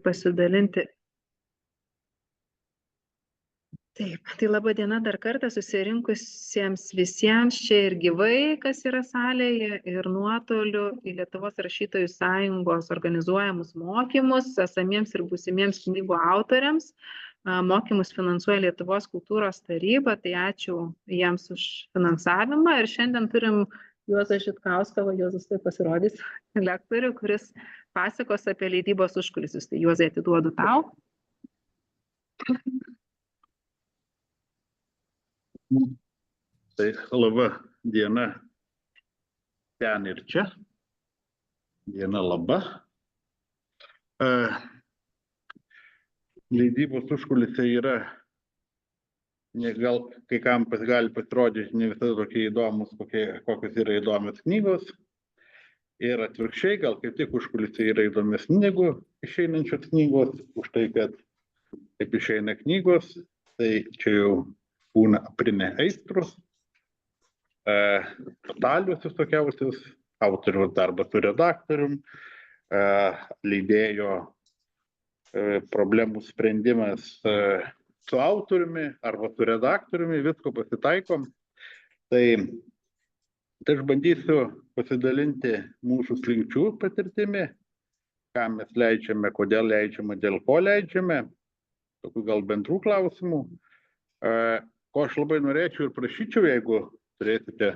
pasidalinti. Taip, tai laba diena dar kartą susirinkusiems visiems čia ir gyvai, kas yra salėje, ir nuotoliu į Lietuvos rašytojų sąjungos organizuojamus mokymus esamiems ir būsimiems knygų autoriams. Mokymus finansuoja Lietuvos kultūros taryba, tai ačiū jiems už finansavimą. Ir šiandien turim Juozą Žitkauską, Juozas tai pasirodys, lektorių, kuris pasakos apie leidybos užkulisius. Tai Juozai, atiduodu tau. Tai laba diena ten ir čia. Diena laba. Leidybos užkulisiai yra, gal kai kam gali pasirodyti ne visada tokie įdomus, kokios yra įdomios knygos. Ir atvirkščiai, gal kaip tik užkulisiai yra įdomesni negu išeinančios knygos, už tai, kad kaip išeina knygos, tai čia jau būna aprimę aistrus, totalius visokiausius, autoriaus darbas su redaktorium, leidėjo problemų sprendimas su autoriumi arba su redaktoriumi, visko pasitaikom. Tai aš bandysiu pasidalinti mūsų slinkčių patirtimi, ką mes leidžiame, kodėl leidžiame, dėl ko leidžiame, tokių gal bendrų klausimų. Ko aš labai norėčiau ir prašyčiau, jeigu turėsite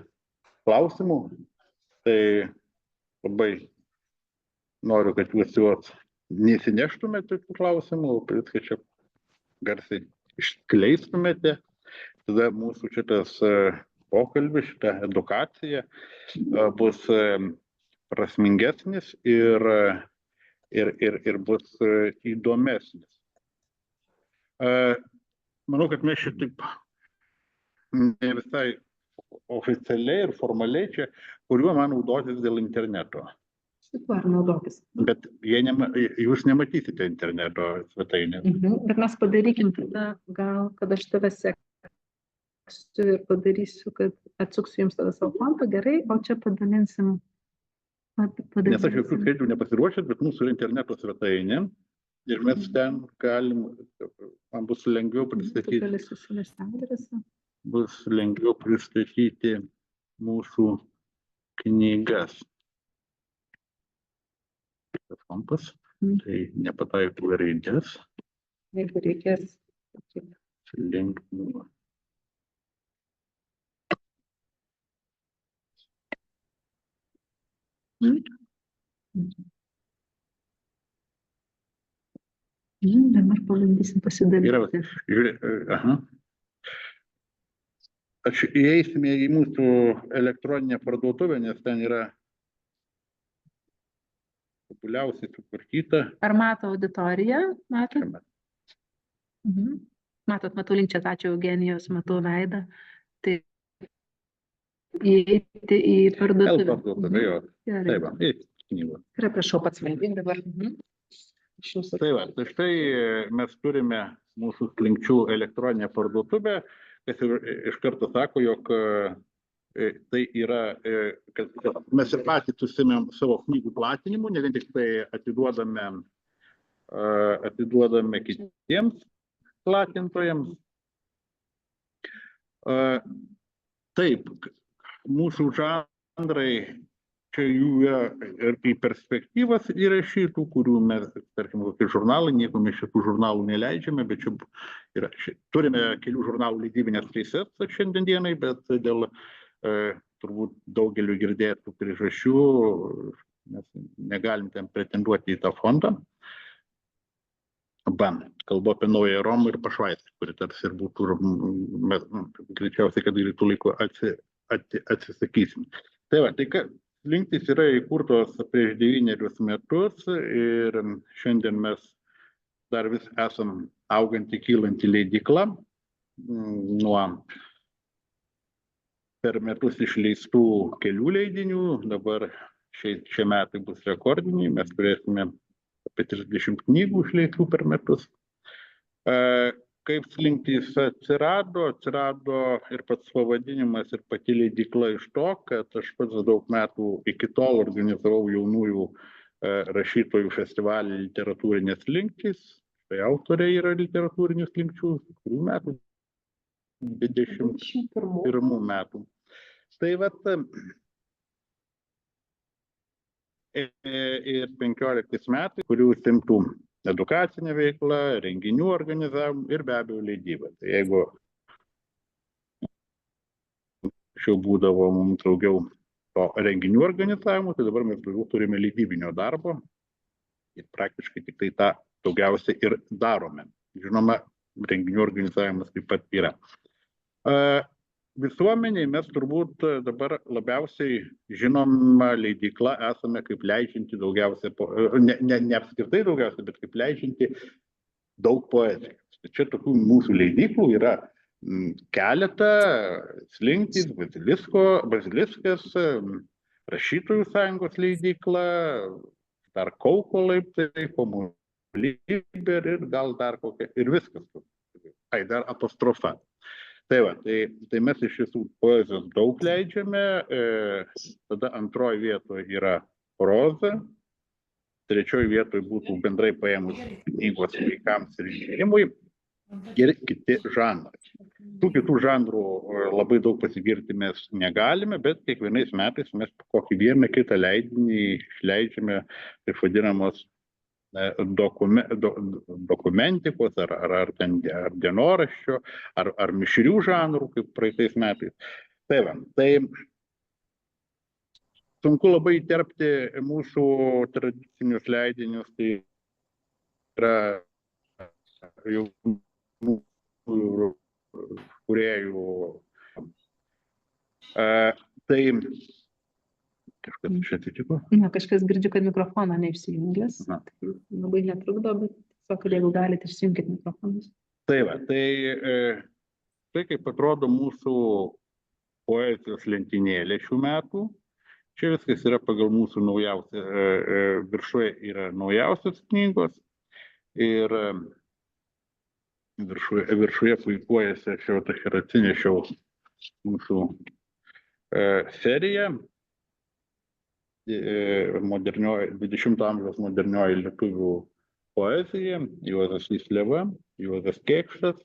klausimų, tai labai noriu, kad jūs juos nesineštumėte tų klausimų, viską čia garsiai išskleistumėte. Tada mūsų šitas pokalbis, šita edukacija bus prasmingesnis ir bus įdomesnis. Manau, kad mes šitaip ne visai oficialiai ir formaliai čia, kuriuo man naudotis dėl interneto. Super, naudokis. Bet jūs nematysite interneto svetainės. Bet mes padarykim tada, gal, kad aš tave seksiu ir padarysiu, kad atsuksiu jums tada savo kontą, gerai, o čia padalinsim. Nes aš jokių skaidrių nepasiruošęs, bet mūsų yra interneto svetainė. Ir mes ten galim, man bus lengviau pristatyti. Bus lengviau pristatyti mūsų knygas. Tas kompas, tai nepataikau raidės. Jeigu reikės. Lengviau. Dabar pabandysim pasidalinti. Aš įeisime į mūsų elektroninę parduotuvę, nes ten yra populiausiai sutvarkyta. Ar mato auditoriją? Matot? Matot, matau linkčiat, ačiū Eugenijos, matau veidą. Tai įeiti į parduotuvę. Parduotuvę, jo. Taip, į knygą. Gerai, prašau pats valdink dabar. Tai va, tai štai mes turime mūsų slinkčių elektroninę parduotuvę, kas iš karto sako, jog tai yra, kad mes ir patys užsiėmėm savo knygų platinimu, ne vien tik tai atiduodame kitiems platintojams. Taip, mūsų žanrai, čia jų yra ir į perspektyvas įrašytų, kurių mes, tarkim, kokie žurnalai, nieko mes šitų žurnalų neleidžiame, bet čia yra, turime kelių žurnalų leidybinės teises šiandien dienai, bet dėl turbūt daugeliu girdėtų priežasčių mes negalim ten pretenduoti į tą fondą. Kalbu apie Naująją Romą ir Pašvaistę, kuri tarsi ir būtų, mes greičiausiai, kad greitų laiku atsisakysim. Tai va, tai slinktys yra įkurtos prieš 9 metus ir šiandien mes dar vis esam auganti, kylanti leidykla. Nuo per metus išleistų kelių leidinių, dabar šie metai bus rekordiniai, mes turėsime apie 30 knygų išleistų per metus. Kaip slinktys atsirado ir pats pavadinimas ir pati leidykla iš to, kad aš pats daug metų iki tol organizavau jaunųjų rašytojų festivalį Literatūrinės slinktys. Tai autoriai yra literatūrinių slinkčių, kurių metų 21 metų. Tai vat ir 15 metai, kurių užsiimtų edukacinė veikla, renginių organizavimu ir be abejo leidyba. Tai jeigu anksčiau būdavo mums daugiau to renginių organizavimo, tai dabar mes daugiau turime leidybinio darbo ir praktiškai tik tai tą daugiausiai ir darome. Žinoma, renginių organizavimas taip pat yra. Visuomeniai mes turbūt dabar labiausiai žinoma leidykla esame kaip leidžianti daugiausiai, ne apskritai daugiausiai, bet kaip leidžianti daug poezijos. Čia tokių mūsų leidyklų yra keletą: Slinktys, Baziliskas, Rašytojų sąjungos leidykla, dar Kauko laiptai, Liber ir gal dar kokia, ir viskas. Tai dar Apostrofa. Tai va, tai mes iš visų poezijos daug leidžiame, tada antroji vietoje yra proza, trečioji vietoje būtų bendrai paėmus knygos vaikams ir jaunimui ir kiti žanrai. Tų kitų žanrų labai daug pasigirti mes negalime, bet kiekvienais metais mes kokį vieną kitą leidinį išleidžiame, taip vadinamos dokumentikos ar dienoraščio, ar mišrių žanrų, kaip praeitais metais. Tai va, tai sunku labai įterpti mūsų tradicinius leidinius, tai yra jau kūrėjų. Tai kažkas čia atsitiko? Na, kažkas girdžiu, kad mikrofoną neišsijungęs. Labai netrukdo, bet tiesiog, jeigu galite, išsijunkit mikrofonus. Tai va, tai kaip atrodo mūsų poezijos lentynėlė šių metų. Čia viskas yra pagal mūsų naujausią, viršuje yra naujausios knygos ir viršuje puikuojasi, aš jau ir atsinešiau mūsų seriją 20 amžiaus modernioji lietuvių poezija, Juozas Tysliava, Juozas Kėkštas.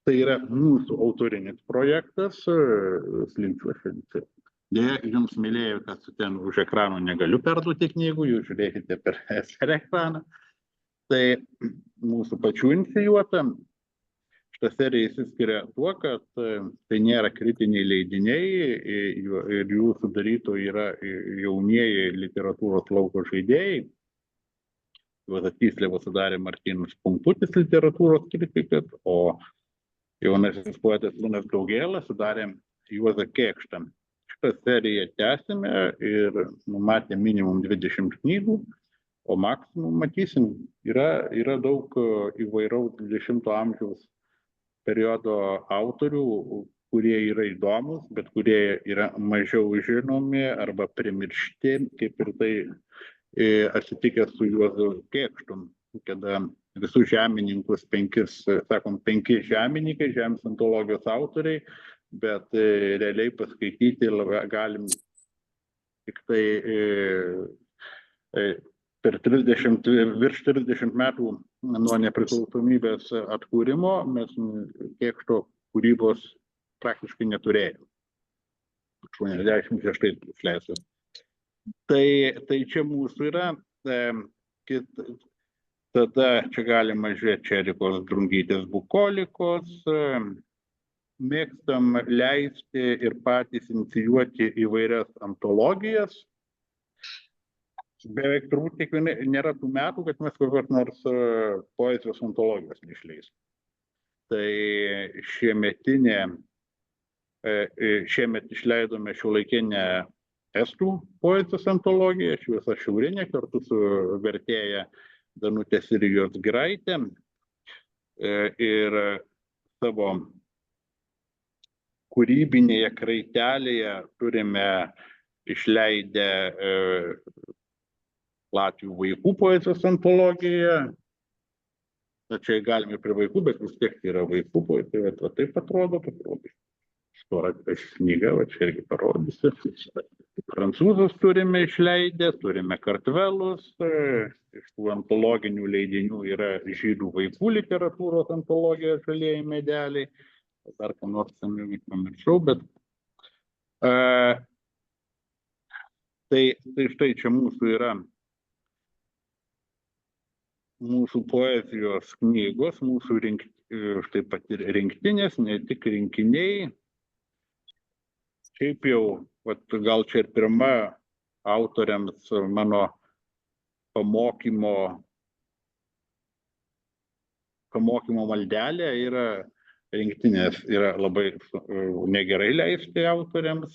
Tai yra mūsų autorinis projektas, Slinkčių šalyse. Deja, jums mylėjau, kad ten už ekrano negaliu perduoti knygų, jūs žiūrėkite per SR ekraną. Tai mūsų pačių inicijuota. Šitą seriją išsiskiria tuo, kad tai nėra kritiniai leidiniai ir jų sudarytojai yra jaunieji literatūros lauko žaidėjai. Juozas Tysliava sudarė Martynas Pumputis literatūros kritikas, o jaunasis poetas Linas Daugėlas sudarė Juozą Kėkštą. Šitą seriją tęsime ir numatė minimum 20 knygų. O maksimum, matysim, yra daug įvairaus 20 amžiaus periodo autorių, kurie yra įdomus, bet kurie yra mažiau žinomi arba primiršti, kaip ir tai atsitikę su Juozu Kėkštu, kada visus žemininkus, 5 žemininkai, žemės antologijos autoriai, bet realiai paskaityti galim tik tai per virš 30 metų nuo nepriklausomybės atkūrimo mes Kėkšto kūrybos praktiškai neturėjome. 86 išleistas. Tai čia mūsų yra. Tada čia galima žiūrėti Čerikos Drungytės bukolikos. Mėgstam leisti ir patys inicijuoti įvairias antologijas. Beveik turbūt kiekvienai nėra tų metų, kad mes kokios nors poezijos antologijos neišleisime. Tai šiemet išleidome šiuolaikinę estų poezijos antologiją, Šviesa šiaurinė, kartu su vertėja Danutė Sirijos Giraitė. Ir savo kūrybinėje kraitelėje turime išleidę Latvių vaikų poezijos antologiją. Čia galime ir prie vaikų, bet vis tiek yra vaikų poezija. Tai taip atrodo. stora knyga, va čia irgi parodysiu. Prancūzus turime išleidę, turime Kartvelus, iš tų antologinių leidinių yra žydų vaikų literatūros antologija Žalieji medeliai, dar ką nors pamiršau, bet tai štai čia mūsų yra mūsų poezijos knygos, mūsų štai pat ir rinktinės, ne tik rinkiniai. Šiaip jau, gal čia ir pirma autoriams mano pamokymo maldelė yra rinktinės, yra labai negerai leisti autoriams,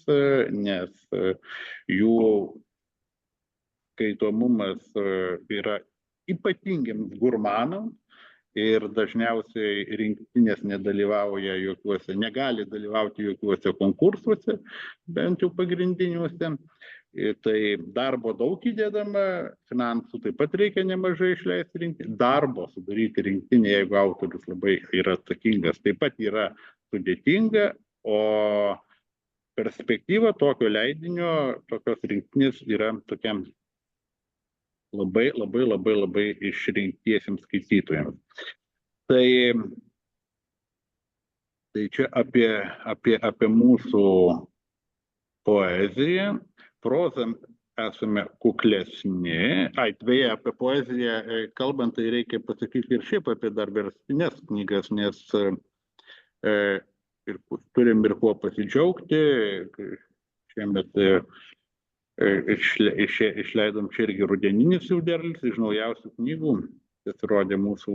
nes jų skaitomumas yra ypatingiams gurmanams ir dažniausiai rinktinės negali dalyvauti jokiuose konkursuose, bent jau pagrindiniuose. Tai darbo daug įdedama, finansų taip pat reikia nemažai išleisti rinktinį. Darbo sudaryti rinktinį, jeigu autorius labai yra atsakingas, taip pat yra sudėtinga, o perspektyva tokio leidinio, tokios rinktinės yra tokia labai išrinktiesiems skaitytojams. Tai čia apie mūsų poeziją. Prozą esame kuklesni. Beje, apie poeziją kalbant, tai reikia pasakyti ir šiaip apie dar verstinės knygas, nes turim ir kuo pasidžiaugti. Šiemet išleidom čia irgi rudeninis jau derlius iš naujausių knygų. Pasirodė mūsų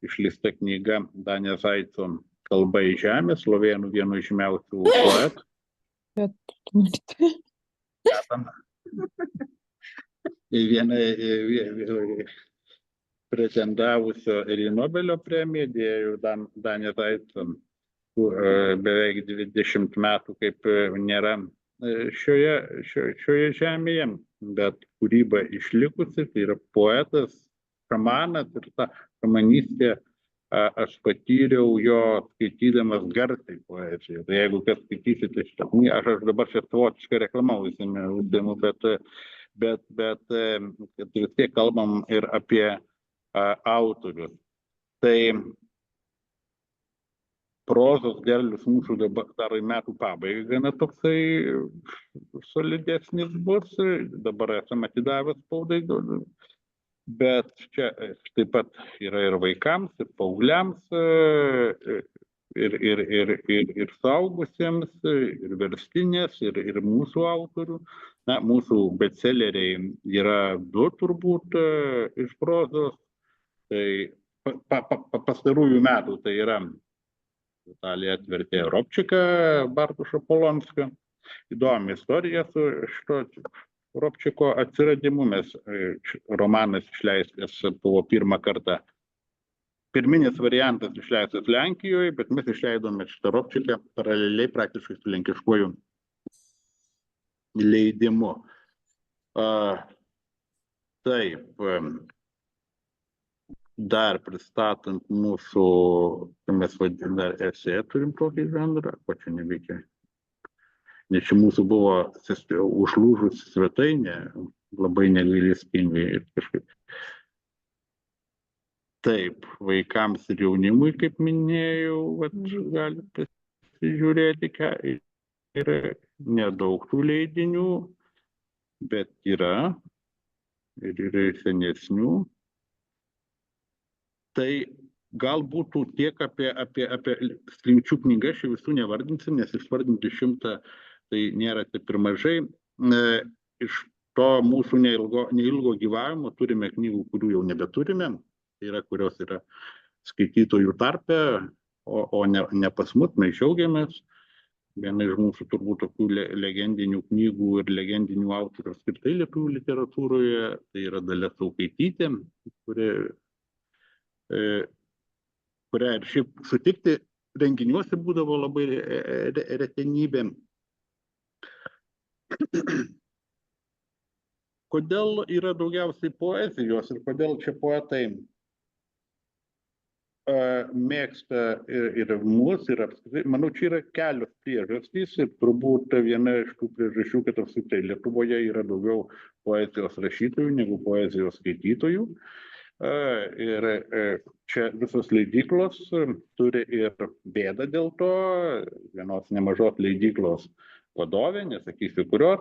išleista knyga Danio Zaico Kalba į žemę, slovėnų vieno žymiausių poetų. Viena pretendavusio ir į Nobelio premiją, dėjau Danio Zaico beveik 20 metų kaip nėra šioje žemėje, bet kūryba išlikusi, tai yra poetas, šamanas ir ta šamanystė aš patyriau jo skaitydamas garsiai poeziją. Tai jeigu kas skaitysite šitą knygą, aš dabar čia savotiškai reklama užsiimu, bet vis tiek kalbam ir apie autorius. Tai prozos derlius mūsų dar į metų pabaigą gana toksai solidesnis bus, dabar esame atidavę spaudai, bet čia taip pat yra ir vaikams, ir paaugliams, ir suaugusiems, ir verstinės, ir mūsų autorių. Na, mūsų bestseleriai yra 2 turbūt iš prozos, tai pastarųjų metų tai yra Italija atvertė Robčiką Bartušo Polonskio. Įdomi istorija su šito Robčiko atsiradimu. Romanas išleistas buvo pirmą kartą. Pirminis variantas išleistas Lenkijoje, bet mes išleidome šitą Robčiką paraleliai praktiškai su lenkiškuoju leidimu. Taip, dar pristatant mūsų, mes vadiname, dar esė turim tokį žanrą, ko čia neveikia. Nes čia mūsų buvo užlūžusi svetainė, labai negailestingai ir kažkaip. Taip, vaikams ir jaunimui, kaip minėjau, gali pasižiūrėti, yra nedaug tų leidinių, bet yra ir yra senesnių. Tai gal būtų tiek apie slinkčių knygas, aš visų nevardinsiu, nes išvardinti 100 tai nėra taip ir mažai. Iš to mūsų neilgo gyvavimo turime knygų, kurių jau nebeturime, tai yra, kurios yra skaitytojų tarpe, o ne pas mus, mes džiaugiamės. Viena iš mūsų turbūt tokių legendinių knygų ir legendinių autorių apskritai lietuvių literatūroje, tai yra Dalia Saukaitytė, kurią ir šiaip sutikti renginiuose būdavo labai retenybė. Kodėl yra daugiausiai poezijos ir kodėl čia poetai mėgsta ir mus, ir apskritai. Manau, čia yra kelios priežastys ir turbūt viena iš tų priežasčių, kad apskritai Lietuvoje yra daugiau poezijos rašytojų negu poezijos skaitytojų. Ir čia visos leidyklos turi ir bėdą dėl to, vienos nemažos leidyklos vadovė, nesakysiu kurios,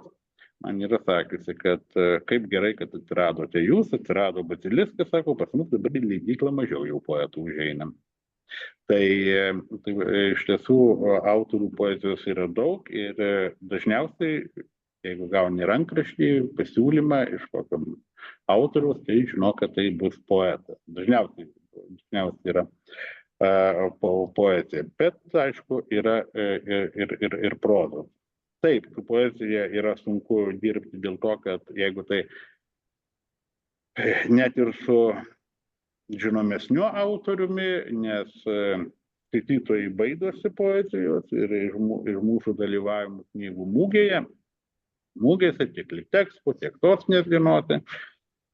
man yra sakiusi, kad kaip gerai, kad atsiradote jūs, atsirado Baciliskas, sako, pas mus dabar į leidyklą mažiau jau poetų užeinam. Tai iš tiesų autorių poezijos yra daug ir dažniausiai, jeigu gauni rankraštį, pasiūlymą iš kokio autoriaus, tai žino, kad tai bus poetas. Dažniausiai yra poezija, bet aišku yra ir prozos. Taip, su poezija yra sunku dirbti dėl to, kad jeigu tai net ir su žinomesniu autoriumi, nes skaitytojai baidosi poezijos ir iš mūsų dalyvavimų knygų mūgėse, tiek Litexpo, tiek Sostinės dienose,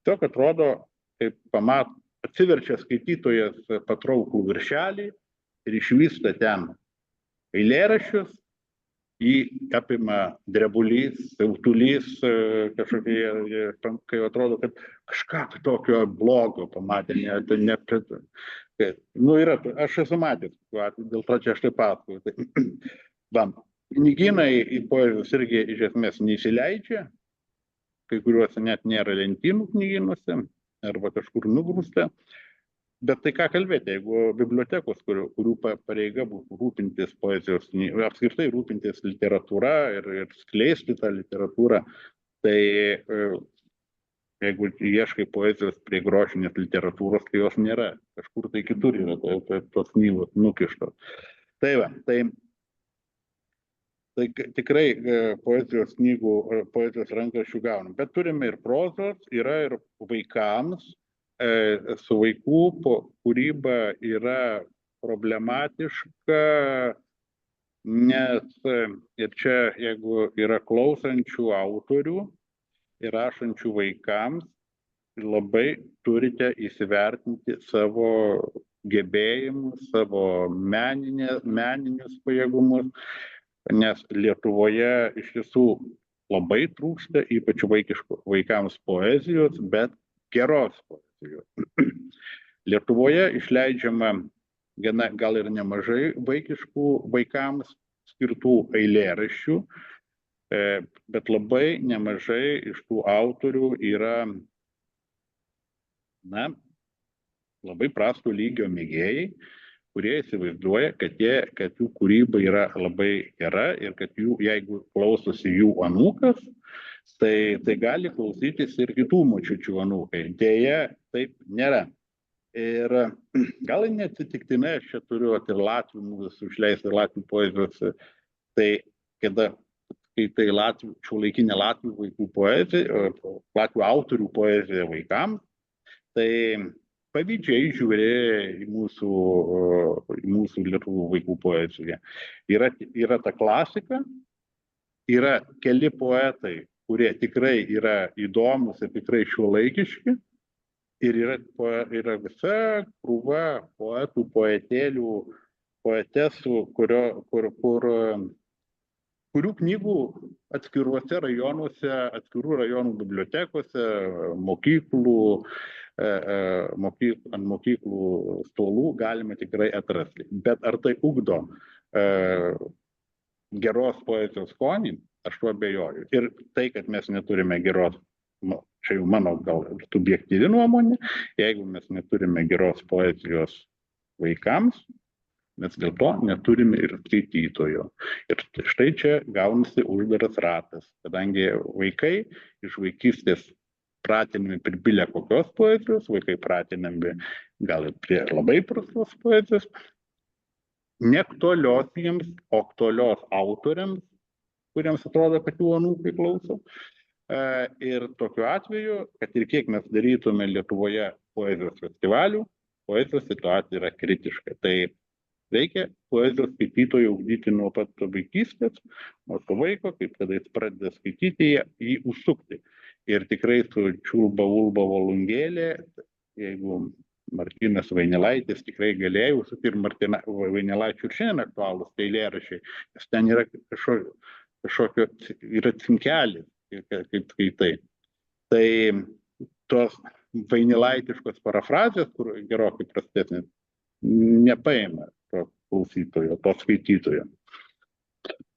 tiesiog atrodo, kaip atsiverčia skaitytojas patrauklų viršelį ir išvysta ten eilėraščius, jį apima drebulys, siautulys, kažkokie, kai atrodo, kad kažką tokio blogo pamatė, yra, aš esu matęs, dėl to čia aš taip pasakoju. Knygynai į poezijos irgi iš esmės neįsileidžia, kai kuriuose net nėra lentynų knygynuose, arba kažkur nugrūsta. Bet tai ką kalbėti, jeigu bibliotekos, kurių pareiga būtų rūpintis poezijos, apskritai rūpintis literatūra ir skleisti tą literatūrą, tai jeigu ieškai poezijos prie grožinės literatūros, tai jos nėra. Kažkur tai kitur yra tos knygos nukištos. Tai va, tai tikrai poezijos knygų, poezijos rankraščių gaunam. Bet turime ir prozos, yra ir vaikams. Su vaikų kūryba yra problematiška, nes ir čia, jeigu yra klausančių autorių ir rašančių vaikams, labai turite įsivertinti savo gebėjimus, savo meninius pajėgumus, nes Lietuvoje iš tiesų labai trūksta, ypač vaikams poezijos, bet geros poezijos. Lietuvoje išleidžiama gal ir nemažai vaikiškų vaikams skirtų eilėraščių, bet labai nemažai iš tų autorių yra labai prasto lygio mėgėjai, kurie įsivaizduoja, kad jų kūryba yra labai gera ir kad jeigu klausosi jų anūkas, tai gali klausytis ir kitų močiučių anūkai. Deja, taip nėra. Ir gal neatsitiktinai, aš čia turiu ir latvių mūsų išleisti latvių poezijos, tai kada skaitai šiuolaikinę latvių vaikų poeziją, latvių autorių poeziją vaikams, tai pavydžiai žiūri į mūsų lietuvių vaikų poeziją. Yra ta klasika, yra keli poetai, kurie tikrai yra įdomus ir tikrai šiuolaikiški, ir yra visa krūva poetų, poetėlių, poetesų, kurių knygų atskiruose rajonuose, atskirų rajonų bibliotekose, ant mokyklų stolų galima tikrai atrasti. Bet ar tai ugdo geros poezijos skonį, aš tuo abejoju. Ir tai, kad mes neturime geros, čia jau mano gal subjektyvi nuomonė, jeigu mes neturime geros poezijos vaikams, mes dėl to neturime ir skaitytojo. Ir štai čia gaunasi uždaras ratas, kadangi vaikai iš vaikystės pratinami prie bile kokios poezijos, vaikai pratinami gal ir prie labai prastos poezijos, neaktualios jiems, o aktualios autoriams, kuriems atrodo, kad jų anūkai klauso. Ir tokiu atveju, kad ir kiek mes darytume Lietuvoje poezijos festivalių, poezijos situacija yra kritiška. Tai reikia poezijos skaitytojų ugdyti nuo pat vaikystės, nuo to vaiko, kaip kada jis pradeda skaityti, jį užsukti. Ir tikrai su čiulba, ulba, volungėlė, jeigu Martynas Vainilaitis tikrai galėjo, ir Martyna Vainilaičių ir šiandien aktualūs tai eilėraščiai, nes ten yra kažkokio yra cinkelis, kaip skaitai. Tai tos vainilaitiškos parafrazės, kur gerokai prastesnės, nepaima to klausytojo, to skaitytojo.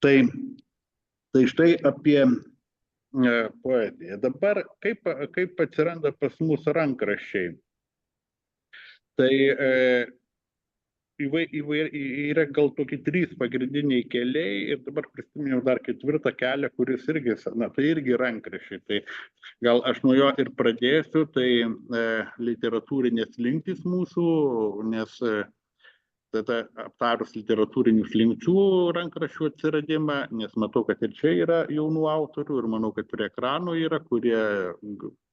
Tai štai apie poeziją. Dabar kaip atsiranda pas mus rankraščiai? Tai yra gal tokie 3 pagrindiniai keliai ir dabar prisiminiau dar 4 kelią, kuris irgi, tai irgi rankraščiai. Tai gal aš nuo jo ir pradėsiu, tai literatūrinės slinktys mūsų, nes tada aptarus literatūrinių slinkčių rankraščių atsiradimą, nes matau, kad ir čia yra jaunų autorių ir manau, kad prie ekranų yra, kurie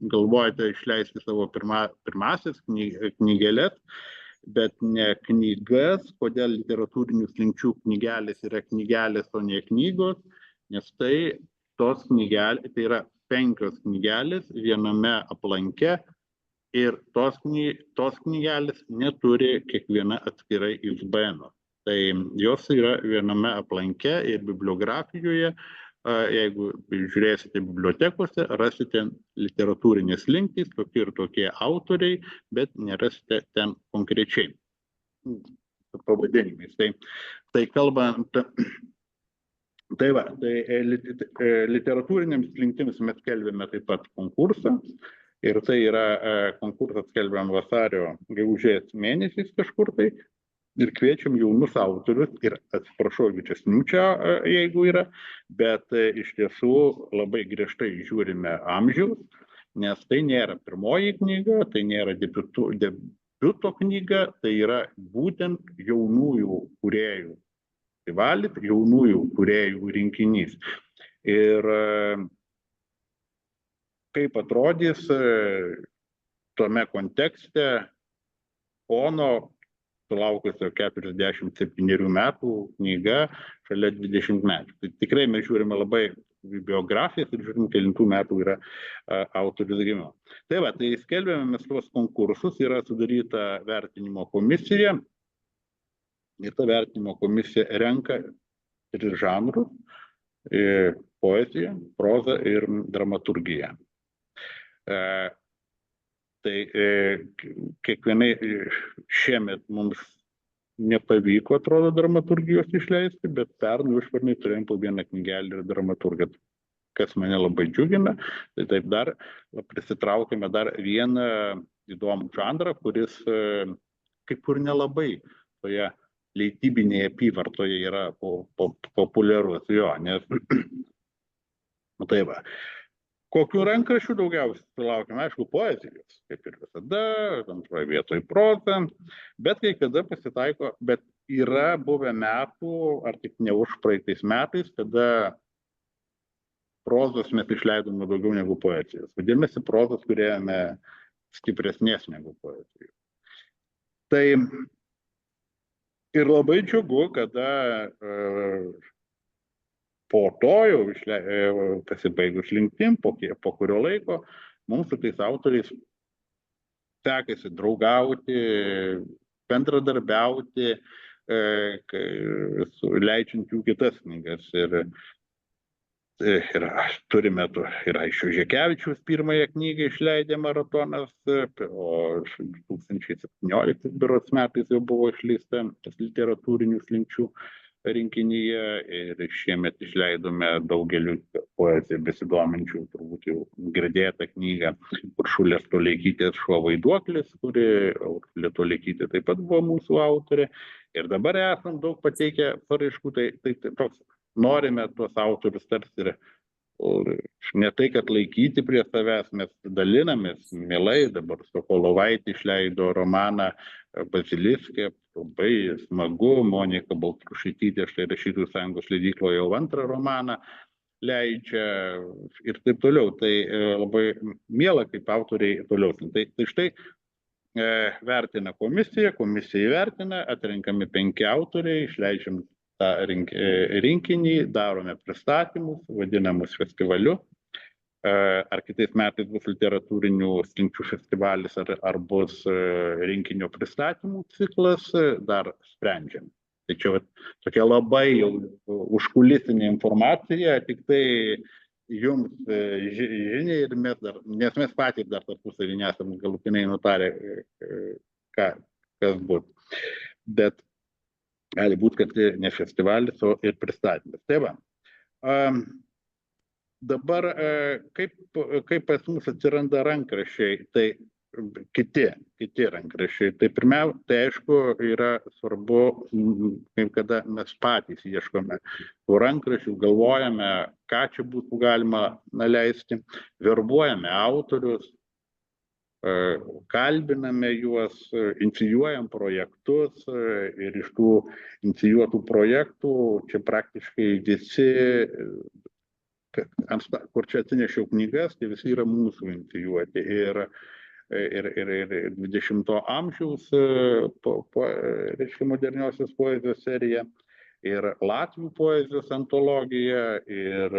galvojate išleisti savo pirmasis knygeles, bet ne knygas. Kodėl literatūrinių slinkčių knygelės yra knygelės, o ne knygos, nes tos knygelės, tai yra 5 knygelės viename aplanke ir tos knygelės neturi kiekviena atskirai ISBN. Tai jos yra viename aplanke ir bibliografijoje. Jeigu žiūrėsite bibliotekose, rasite literatūrinės slinktys, tokie ir tokie autoriai, bet nerasite ten konkrečiai pavadinimais. Tai kalbant, literatūrinėms slinktims mes skelbėme taip pat konkursą. Ir tai yra konkursas skelbiam vasario gegužės mėnesiais kažkur tai. Ir kviečiam jaunus autorius, ir atsiprašau vyresnių čia, jeigu yra, bet iš tiesų labai griežtai žiūrime amžiaus, nes tai nėra pirmoji knyga, tai nėra debiuto knyga, tai yra būtent jaunųjų kūrėjų festivalis, jaunųjų kūrėjų rinkinys. Ir kaip atrodys tome kontekste pono sulaukusio 47 metų knyga šalia 20 metų. Tai tikrai mes žiūrime labai biografijas ir žiūrim, kelintų metų yra autorius gimimo. Tai skelbėme mes tuos konkursus, yra sudaryta vertinimo komisija ir ta vertinimo komisija renka 3 žanrus: poezija, proza ir dramaturgija. Tai kiekvienai šiemet mums nepavyko, atrodo, dramaturgijos išleisti, bet pernai užpernai turėjom po 1 knygelį ir dramaturgiją, kas mane labai džiugina. Tai taip dar prisitraukėme dar vieną įdomų žanrą, kuris kaip ir nelabai toje leidybinėje apyvartoje yra populiarus. Jo, nes tai va. Kokių rankraščių daugiausiai sulaukime? Aišku, poezijos, kaip ir visada, antroje vietoje proza, bet kai kada pasitaiko, bet yra buvę metų, ar tik ne už praeitais metais, kada prozos mes išleidome daugiau negu poezijos. Vadinasi, prozos turėjome stipresnės negu poezijos. Tai ir labai džiugu, kada po to jau pasibaigus LinkedIn, po kurio laiko, mums su tais autoriais sekasi draugauti, bendradarbiauti, leidžiant jų kitas knygas. Ir turime ir Aisčio Žekevičiaus pirmąją knygą išleidę Maratonas, o 2017 berods metais jau buvo išleista literatūrinių slinkčių rinkinyje ir šiemet išleidome daugeliu poeziją besidominčių, turbūt jau girdėtą knygą Uršulės Toleikytės Šuo vaiduoklis, kuri Uršulė Toleikytė taip pat buvo mūsų autorė. Ir dabar esam daug pateikę paraiškų, tai toks norime tuos autorius tarsi ir ne tai, kad laikyti prie savęs, mes dalinamės mielai. Dabar Sokolovaitė išleido romaną Baziliskė, labai smagu, Monika Baltrušaitytė, štai Rašytojų sąjungos leidykloje jau 2 romaną leidžia ir taip toliau. Tai labai miela, kaip autoriai toliau. Tai štai vertina komisija įvertina, atrenkami 5 autoriai, išleidžiam tą rinkinį, darome pristatymus, vadinamus festivaliu. ar kitais metais bus literatūrinių slinkčių festivalis, ar bus rinkinio pristatymų ciklas, dar sprendžiam. Tai čia tokia labai jau užkulisinė informacija, tik tai jums žinia ir mes dar, nes mes patys dar tarpusavy nesam galutinai nutarę, kas bus. Bet gali būti, kad ne festivalis, o ir pristatymas. Tai va, dabar kaip pas mus atsiranda rankraščiai, tai kiti rankraščiai. Tai pirmiausia, tai aišku, yra svarbu, kaip kada mes patys ieškome tų rankraščių, galvojame, ką čia būtų galima leisti, verbuojame autorius, kalbiname juos, inicijuojam projektus ir iš tų inicijuotų projektų čia praktiškai visi, kur čia atsinešiau knygas, tai visi yra mūsų inicijuoti. Ir 20 amžiaus reiškia moderniosios poezijos serija, ir latvių poezijos antologija, ir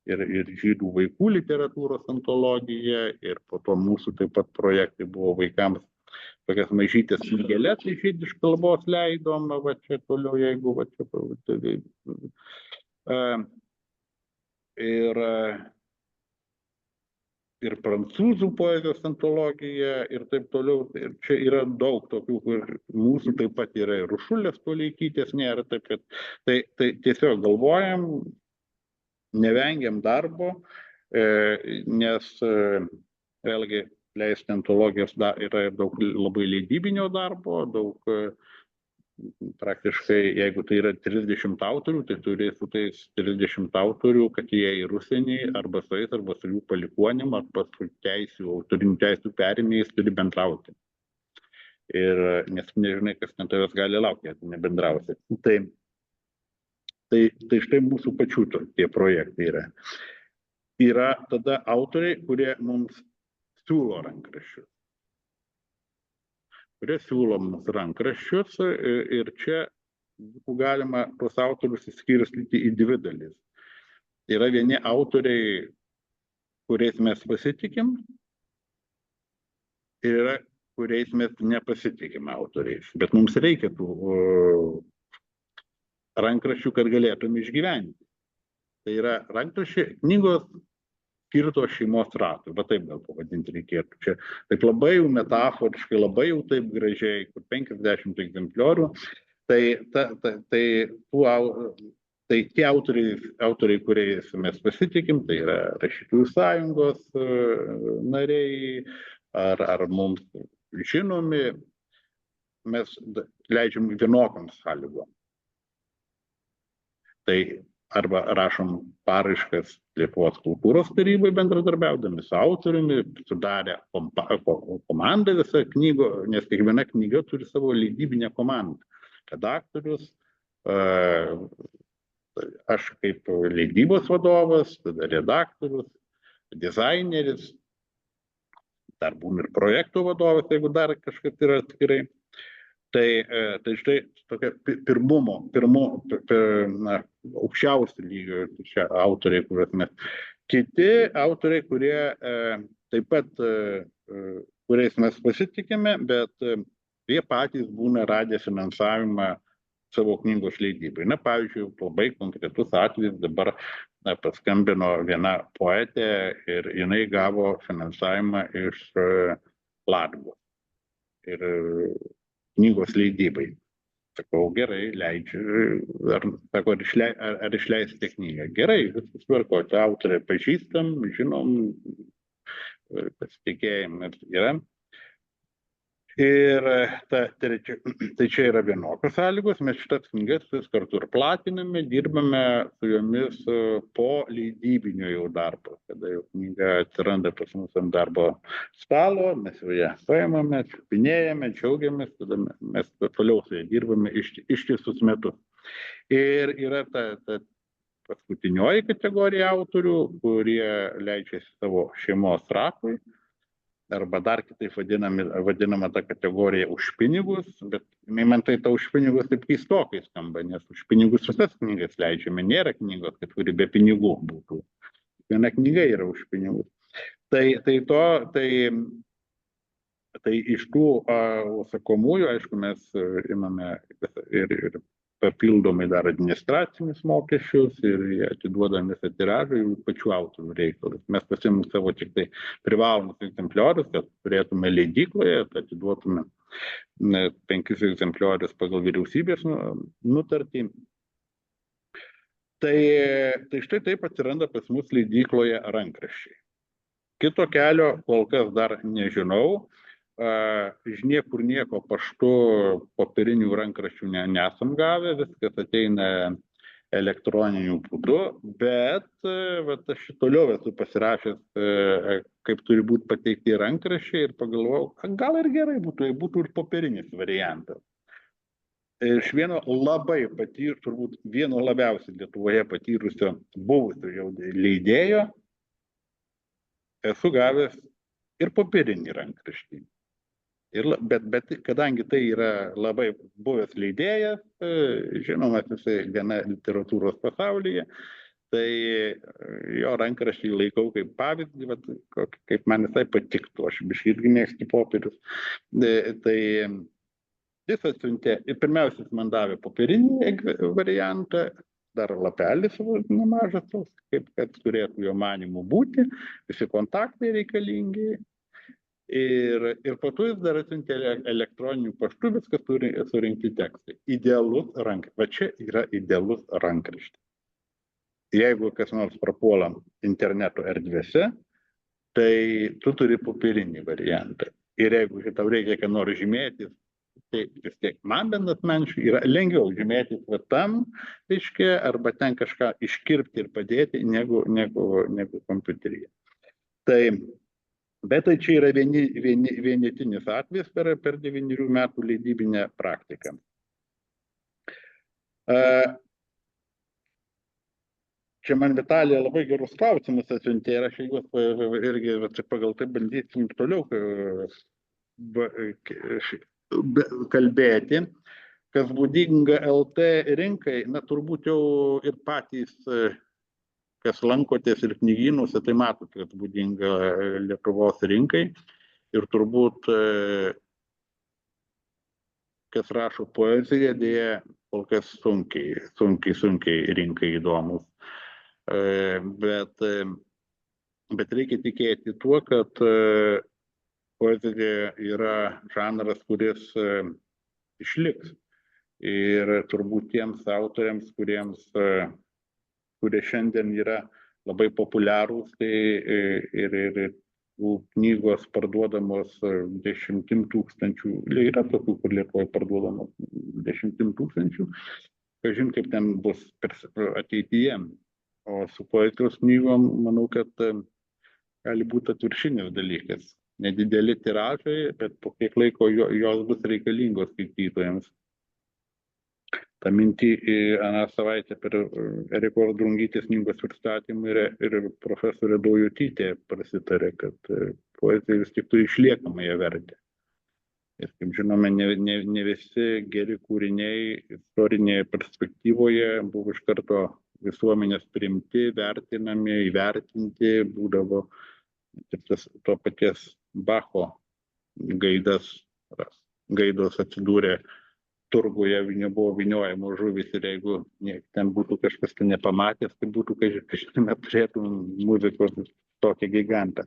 žydų vaikų literatūros antologija, ir po to mūsų taip pat projektai buvo vaikams tokias mažytės knygeles iš žydiškos kalbos leidom, va čia toliau, jeigu va čia. Ir prancūzų poezijos antologija ir taip toliau. Ir čia yra daug tokių, kur mūsų taip pat yra ir Uršulės Toleikytės nėra, taip kad tai tiesiog galvojam, nevengiam darbo, nes vėlgi leisti antologijos yra daug labai leidybinio darbo, daug praktiškai, jeigu tai yra 30 autorių, tai turi su tais 30 autorių, kad jie ir užsienį, arba su jais, arba su jų palikuonim, arba su autorinių teisių perėmėjais turi bendrauti. Ir nes nežinai, kas ten tavęs gali laukti, jeigu nebendrausi. Tai štai mūsų pačių tie projektai yra. Yra tada autoriai, kurie mums siūlo rankraščius. Kurie siūlo mums rankraščius ir čia galima tuos autorius išskirstyti į dvi dalis. Yra vieni autoriai, kuriais mes pasitikim, ir yra, kuriais mes nepasitikim autoriais. Bet mums reikia tų rankraščių, kad galėtum išgyventi. Tai yra rankraščiai, knygos skirtos šeimos ratui, va taip gal pavadinti reikėtų. Čia taip labai jau metaforiškai, labai jau taip gražiai, kur 50 egzempliorių. Tai tie autoriai, kuriais mes pasitikim, tai yra rašytojų sąjungos nariai, ar mums žinomi, mes leidžiam vienokiam sąlygom. Tai arba rašom paraiškas Lietuvos kultūros tarybai bendradarbiaudami su autoriumi, sudarę komandą visą knygą, nes kiekviena knyga turi savo leidybinę komandą. Redaktorius, aš kaip leidybos vadovas, tada redaktorius, dizaineris, dar būna ir projektų vadovas, jeigu dar kažkas yra atskirai. Tai štai tokia aukščiausių lygio čia autoriai, kuriuos mes. Kiti autoriai, kurie taip pat, kuriais mes pasitikime, bet jie patys būna radę finansavimą savo knygos leidybai. Na, pavyzdžiui, labai konkretus atvejis dabar paskambino viena poetė ir jinai gavo finansavimą iš Latgos. Ir knygos leidybai. Sakau, gerai, leidžiu. Ar išleisite knygą? Gerai, viskas tvarko, autoriai pažįstam, žinom, pasitikėjimas yra. Ir tai čia yra vienokios sąlygos, mes šitas knygas vis kartu ir platiname, dirbame su jomis po leidybinio jau darbo, kada jau knyga atsiranda pas mus ant darbo stalo, mes jau ją paimame, čiupinėjame, džiaugiamės, tada mes toliau su ją dirbame ištisus metus. Ir yra ta paskutinioji kategorija autorių, kurie leidžiasi savo šeimos ratui, arba dar kitaip vadinama ta kategorija už pinigus, bet man tai ta už pinigus taip keistokai skamba, nes už pinigus visas knygas leidžiame, nėra knygos, kad kuri be pinigų būtų Viena knyga yra už pinigus. Tai iš tų užsakomųjų, aišku, mes imame ir papildomai dar administracinius mokesčius ir atiduodam visą tiražą į pačių autorių reikalus. Mes pasiimam savo tik tai privalomus egzempliorius, kad turėtume leidykloje, kad atiduotume 5 egzempliorius pagal vyriausybės nutartį. Tai štai taip atsiranda pas mus leidykloje rankraščiai. Kito kelio kol kas dar nežinau. Iš niekur nieko paštu popierinių rankraščių nesam gavę, viskas ateina elektroniniu būdu, bet aš toliau esu pasirašęs, kaip turi būti pateikti rankraščiai ir pagalvojau, gal ir gerai būtų ir popierinis variantas. Iš vieno labai turbūt vieno labiausiai Lietuvoje patyrusio buvusio jau leidėjo esu gavęs ir popierinį rankraštį. Bet kadangi tai yra labai buvęs leidėjas, žinomas jisai gana literatūros pasaulyje, tai jo rankraštį laikau kaip pavyzdį, kaip man visai patiktų, aš biškai irgi mėgstu popierius. Tai jis atsiuntė, pirmiausia, jis man davė popierinį variantą, dar lapelis nemažas, kaip kad turėtų jo manimų būti, visi kontaktai reikalingi. Ir po to jis dar atsiuntė elektroniniu paštu, viskas turi surinkti tekstai. Idealus rankraštis. Va čia yra idealus rankraštis. Jeigu kas nors prapuola interneto erdvėse, tai tu turi popierinį variantą. Ir jeigu tau reikia ką nors žymėtis, tai vis tiek man bent asmeniškai yra lengviau žymėtis tam, reiškia, arba ten kažką iškirpti ir padėti, negu kompiuteryje. Bet tai čia yra vienetinis atvejis per 9 metų leidybinę praktiką. Čia man Vitalija labai gerus klausimus atsiuntė ir aš juos irgi pagal tai bandysim toliau kalbėti. Kas būdinga LT rinkai, turbūt jau ir patys kas lankotės ir knygynuose, tai matot, kad būdinga Lietuvos rinkai. Ir turbūt, kas rašo poeziją, dėja, kol kas sunkiai rinkai įdomus. Bet reikia tikėti tuo, kad poezija yra žanras, kuris išliks. Ir turbūt tiems autoriams, kurie šiandien yra labai populiarūs, tai ir knygos parduodamos 10 tūkstančių, yra tokių, kur Lietuvoje parduodamos 10 tūkstančių, kažin kaip ten bus ateityje. O su poezijos knygom, manau, kad gali būti atvirkštinis dalykas. Nedideli tiražai, bet po kiek laiko jos bus reikalingos skaitytojams. Ta mintį aną savaitę per Erikos Drungytės knygos pristatymą ir profesorė Daujotytė prasitarė, kad poezija vis tik turi išliekamąją vertę. Ir kaip žinome, ne visi geri kūriniai istorinėje perspektyvoje buvo iš karto visuomenės priimti, vertinami, įvertinti, būdavo to paties Bacho gaidos atsidūrė turguje, buvo vyniojamos žuvys ir jeigu ten būtų kažkas nepamatęs, tai būtų, kažkime, turėtų muzikos tokią gigantą.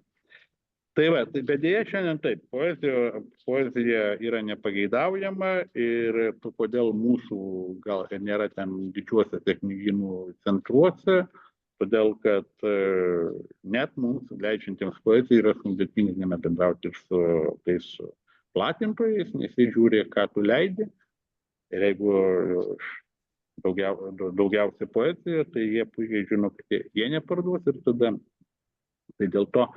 Tai bet dėja šiandien taip, poezija yra nepageidaujama ir kodėl mūsų gal nėra ten didžiuosiuose knygynų centruose, todėl kad net mums leidžiantiems poeziją yra sudėtinga bendrauti ir su tais platintojais, nes jie žiūri, ką tu leidi. Ir jeigu daugiausia poezija, tai jie puikiai žino, kad jie neparduos ir tada. Tai dėl to.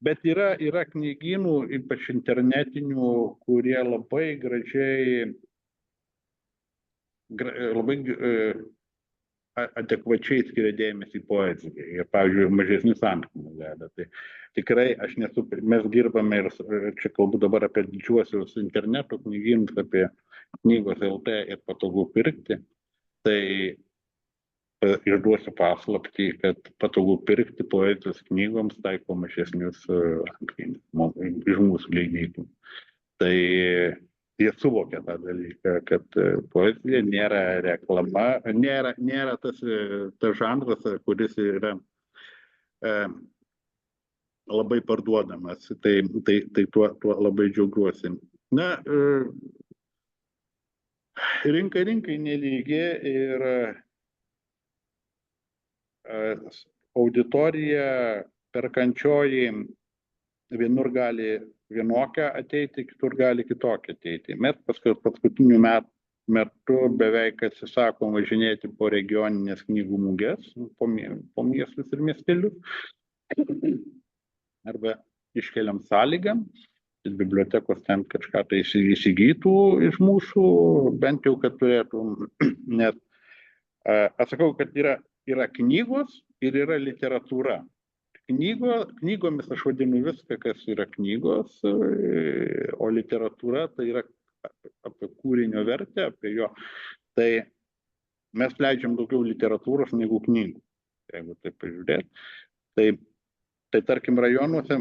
Bet yra knygynų, ypač internetinių, kurie labai gražiai, labai adekvačiai skiria dėmesį poezijai. Ir, pavyzdžiui, mažesnius antkainius deda. Tai tikrai mes dirbame ir čia kalbu dabar apie didžiuosius interneto knygynus, apie knygos LT ir patogu pirkti. Tai išduosiu paslaptį, kad patogu pirkti poezijos knygoms taiko mažesnius antkainius iš mūsų leidyklų. Tai jie suvokia tą dalyką, kad poezija nėra reklama, nėra tas žanras, kuris yra labai parduodamas. Tai tuo labai džiaugiuosi. Na, rinkai nelygi ir auditorija perkančioji vienur gali vienokią ateiti, kitur gali kitokią ateiti. Mes paskutiniu metu beveik atsisakom važinėti po regioninės knygų mugės, po miestus ir miestelius, arba iškeliam sąlygam, kad bibliotekos ten kažką tai įsigytų iš mūsų, bent jau, kad turėtų, nes aš sakau, kad yra knygos ir yra literatūra. Knygomis aš vadinu viską, kas yra knygos, o literatūra tai yra apie kūrinio vertę, apie jo. Tai mes leidžiam daugiau literatūros negu knygų, jeigu taip pažiūrėt. Tai tarkim rajonuose,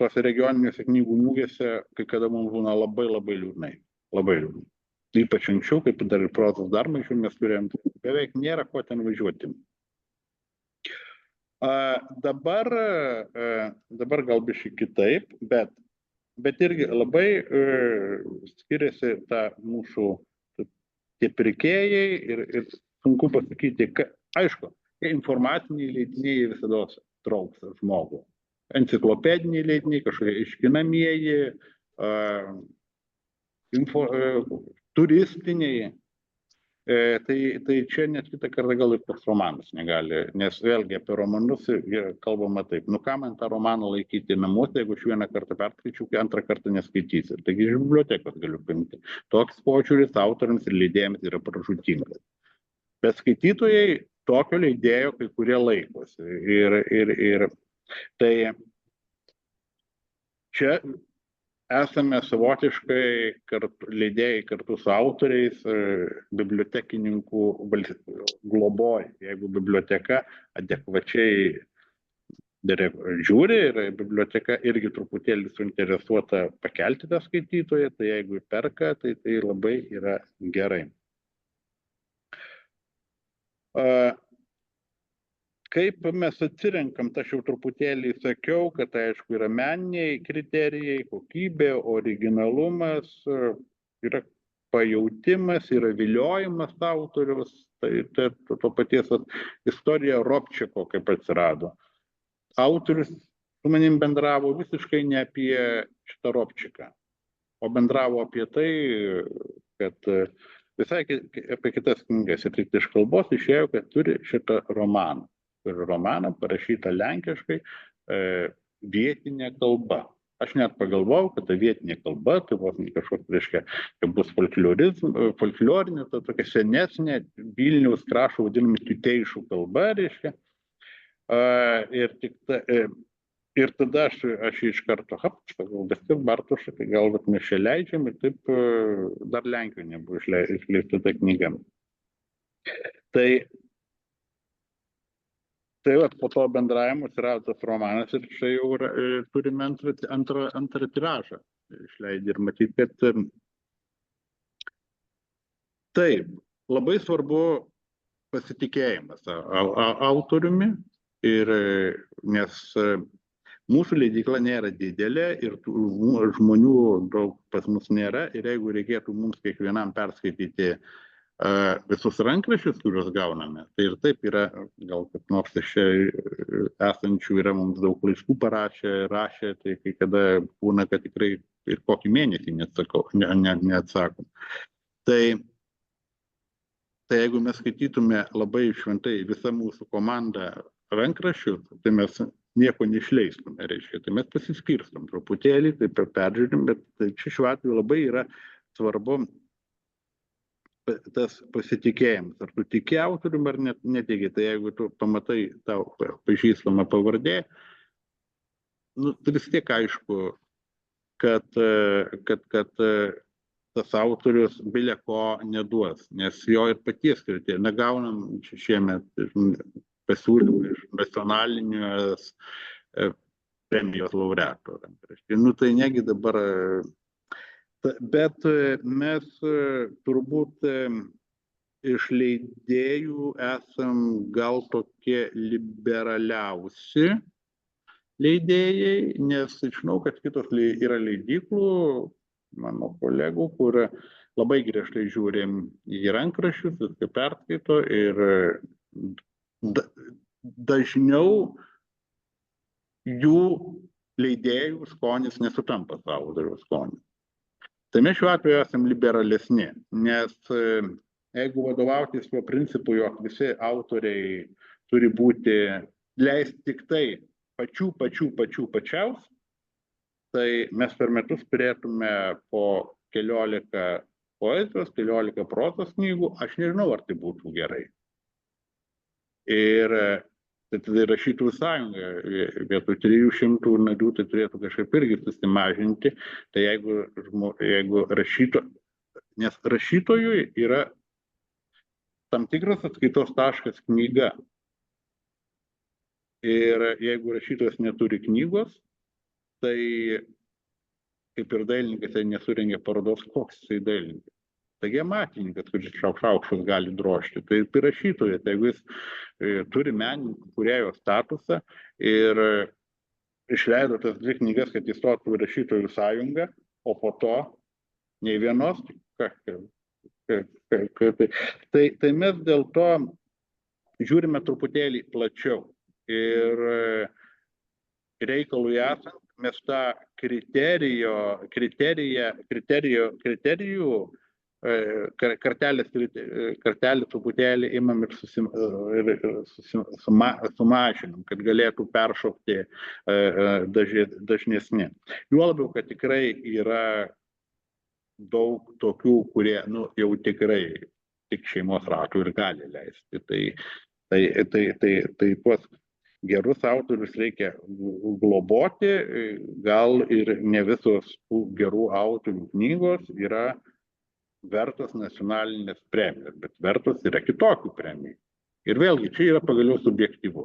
tose regioninėse knygų mugėse, kai kada mums būna labai liūdnai. Labai liūdnai. Ypač anksčiau, kaip dar ir prozos dar mažiau mes turėjom, beveik nėra ko ten važiuoti. Dabar gal biškai kitaip, bet irgi labai skiriasi ta mūsų tie pirkėjai ir sunku pasakyti, aišku, informaciniai leidiniai visada trauks žmogų. Enciklopediniai leidiniai, kažkokie iškinamieji, turistiniai. Tai čia net kitą kartą gal ir toks romanas negali, nes vėlgi apie romanus kalbama taip, ką man tą romaną laikyti namuose, jeigu aš vieną kartą perskaičiau, antrą kartą neskaitysiu. Taigi iš bibliotekos galiu paimti. Toks požiūris autoriams ir leidėjams yra pražūtingas. Bet skaitytojai tokio leidėjo kai kurie laikosi. Ir tai čia esame savotiškai leidėjai kartu su autoriais, bibliotekininkų globoj. Jeigu biblioteka adekvačiai žiūri ir biblioteka irgi truputėlį suinteresuota pakelti tą skaitytoją, tai jeigu perka, tai labai yra gerai. Kaip mes atsirenkam, aš jau truputėlį sakiau, kad aišku yra meniniai kriterijai, kokybė, originalumas, yra pajautimas, yra viliojimas autorius, tai to paties istorija Robčiko kaip atsirado. Autorius su manim bendravo visiškai ne apie šitą Robčiką, o bendravo apie tai, kad visai apie kitas knygas ir tik iš kalbos išėjo, kad turi šitą romaną. Romaną parašytą lenkiškai vietinė kalba. Aš net pagalvojau, kad ta vietinė kalba, tai vos kažkoks, reiškia, tai bus folklorinė, ta tokia senesnė Vilniaus krašto vadinama tuteišų kalba, reiškia. Ir tada aš iš karto, bet kaip Bartušą, tai galbūt mes čia leidžiam ir taip dar Lenkijoje nebuvo išleista ta knyga. Tai po to bendravimo atsirado tas romanas ir čia jau turime antrą tiražą išleidę ir matyti, kad taip, labai svarbu pasitikėjimas autoriumi, nes mūsų leidykla nėra didelė ir žmonių daug pas mus nėra ir jeigu reikėtų mums kiekvienam perskaityti visus rankraščius, kuriuos gauname, tai ir taip yra, gal kaip nors iš čia esančių yra mums daug laiškų rašė, tai kai kada būna, kad tikrai ir kokį mėnesį neatsakom. Tai jeigu mes skaitytume labai šventai visą mūsų komandą rankraščių, tai mes nieko neišleistume, reiškia. Tai mes pasiskirstom truputėlį, tai peržiūrim, bet čia šiuo atveju labai yra svarbu tas pasitikėjimas. Ar tu tiki autorium ar netiki, tai jeigu tu pamatai tau pažįstamą pavardė, tai vis tiek aišku, kad tas autorius bile ko neduos, nes jo ir paties kriterijai. Negaunam šiemet pasiūlymų iš nacionalinės premijos laureato. Nu tai negi dabar, bet mes turbūt iš leidėjų esam gal tokie liberaliausi leidėjai, nes žinau, kad kitos yra leidyklų, mano kolegų, kur labai griežtai žiūrim į rankraščius, viską perskaito ir dažniau jų leidėjų skonis nesutampa su autoriaus skoniu. Tai mes šiuo atveju esam liberalesni, nes jeigu vadovautis tuo principu, jog visi autoriai turi būti leisti tik tai pačiaus, tai mes per metus turėtume po 14 poezijos, 14 prozos knygų, aš nežinau, ar tai būtų gerai. Ir tai rašytojų sąjunga, vietoj 300 narių, tai turėtų kažkaip irgi susimažinti, tai jeigu nes rašytojui yra tam tikras atskaitos taškas knyga. Ir jeigu rašytojas neturi knygos, tai kaip ir dailininkas, jei nesurengia parodos, koks jisai dailininkas. Taigi amatininkas, kuris šaukštus gali drožti, tai rašytojas, jeigu jis turi menininkų kūrėjo statusą ir išleido tas 2 knygas, kad įstotų į rašytojų sąjungą, o po to nei vienos, tai mes dėl to žiūrime truputėlį plačiau. Ir reikalui esant, mes tą kriterijų kartelį truputėlį imam ir sumažinam, kad galėtų peršokti dažnesni. Juo labiau, kad tikrai yra daug tokių, kurie jau tikrai tik šeimos ratų ir gali leisti. Tai tuos gerus autorius reikia globoti, gal ir ne visos tų gerų autorių knygos yra vertos nacionalinės premijos, bet vertos yra kitokių premijų. Ir vėlgi, čia yra pagaliau subjektyvu.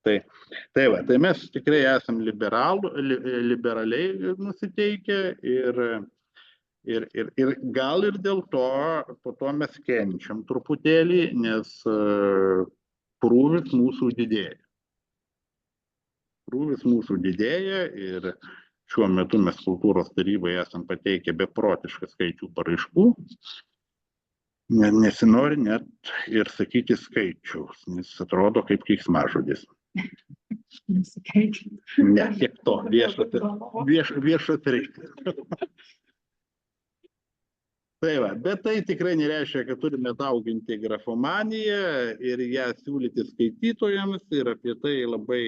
Tai mes tikrai esam liberaliai nusiteikę ir gal ir dėl to po to mes kenčiam truputėlį, nes krūvis mūsų didėja ir šiuo metu mes kultūros tarybai esam pateikę beprotišką skaičių paraiškų. Nesinori net ir sakyti skaičiaus, nes atrodo kaip keiksmažodis. Ne, tiek to, viešas reikalas. Bet tai tikrai nereiškia, kad turime dauginti grafomaniją ir ją siūlyti skaitytojams, ir apie tai labai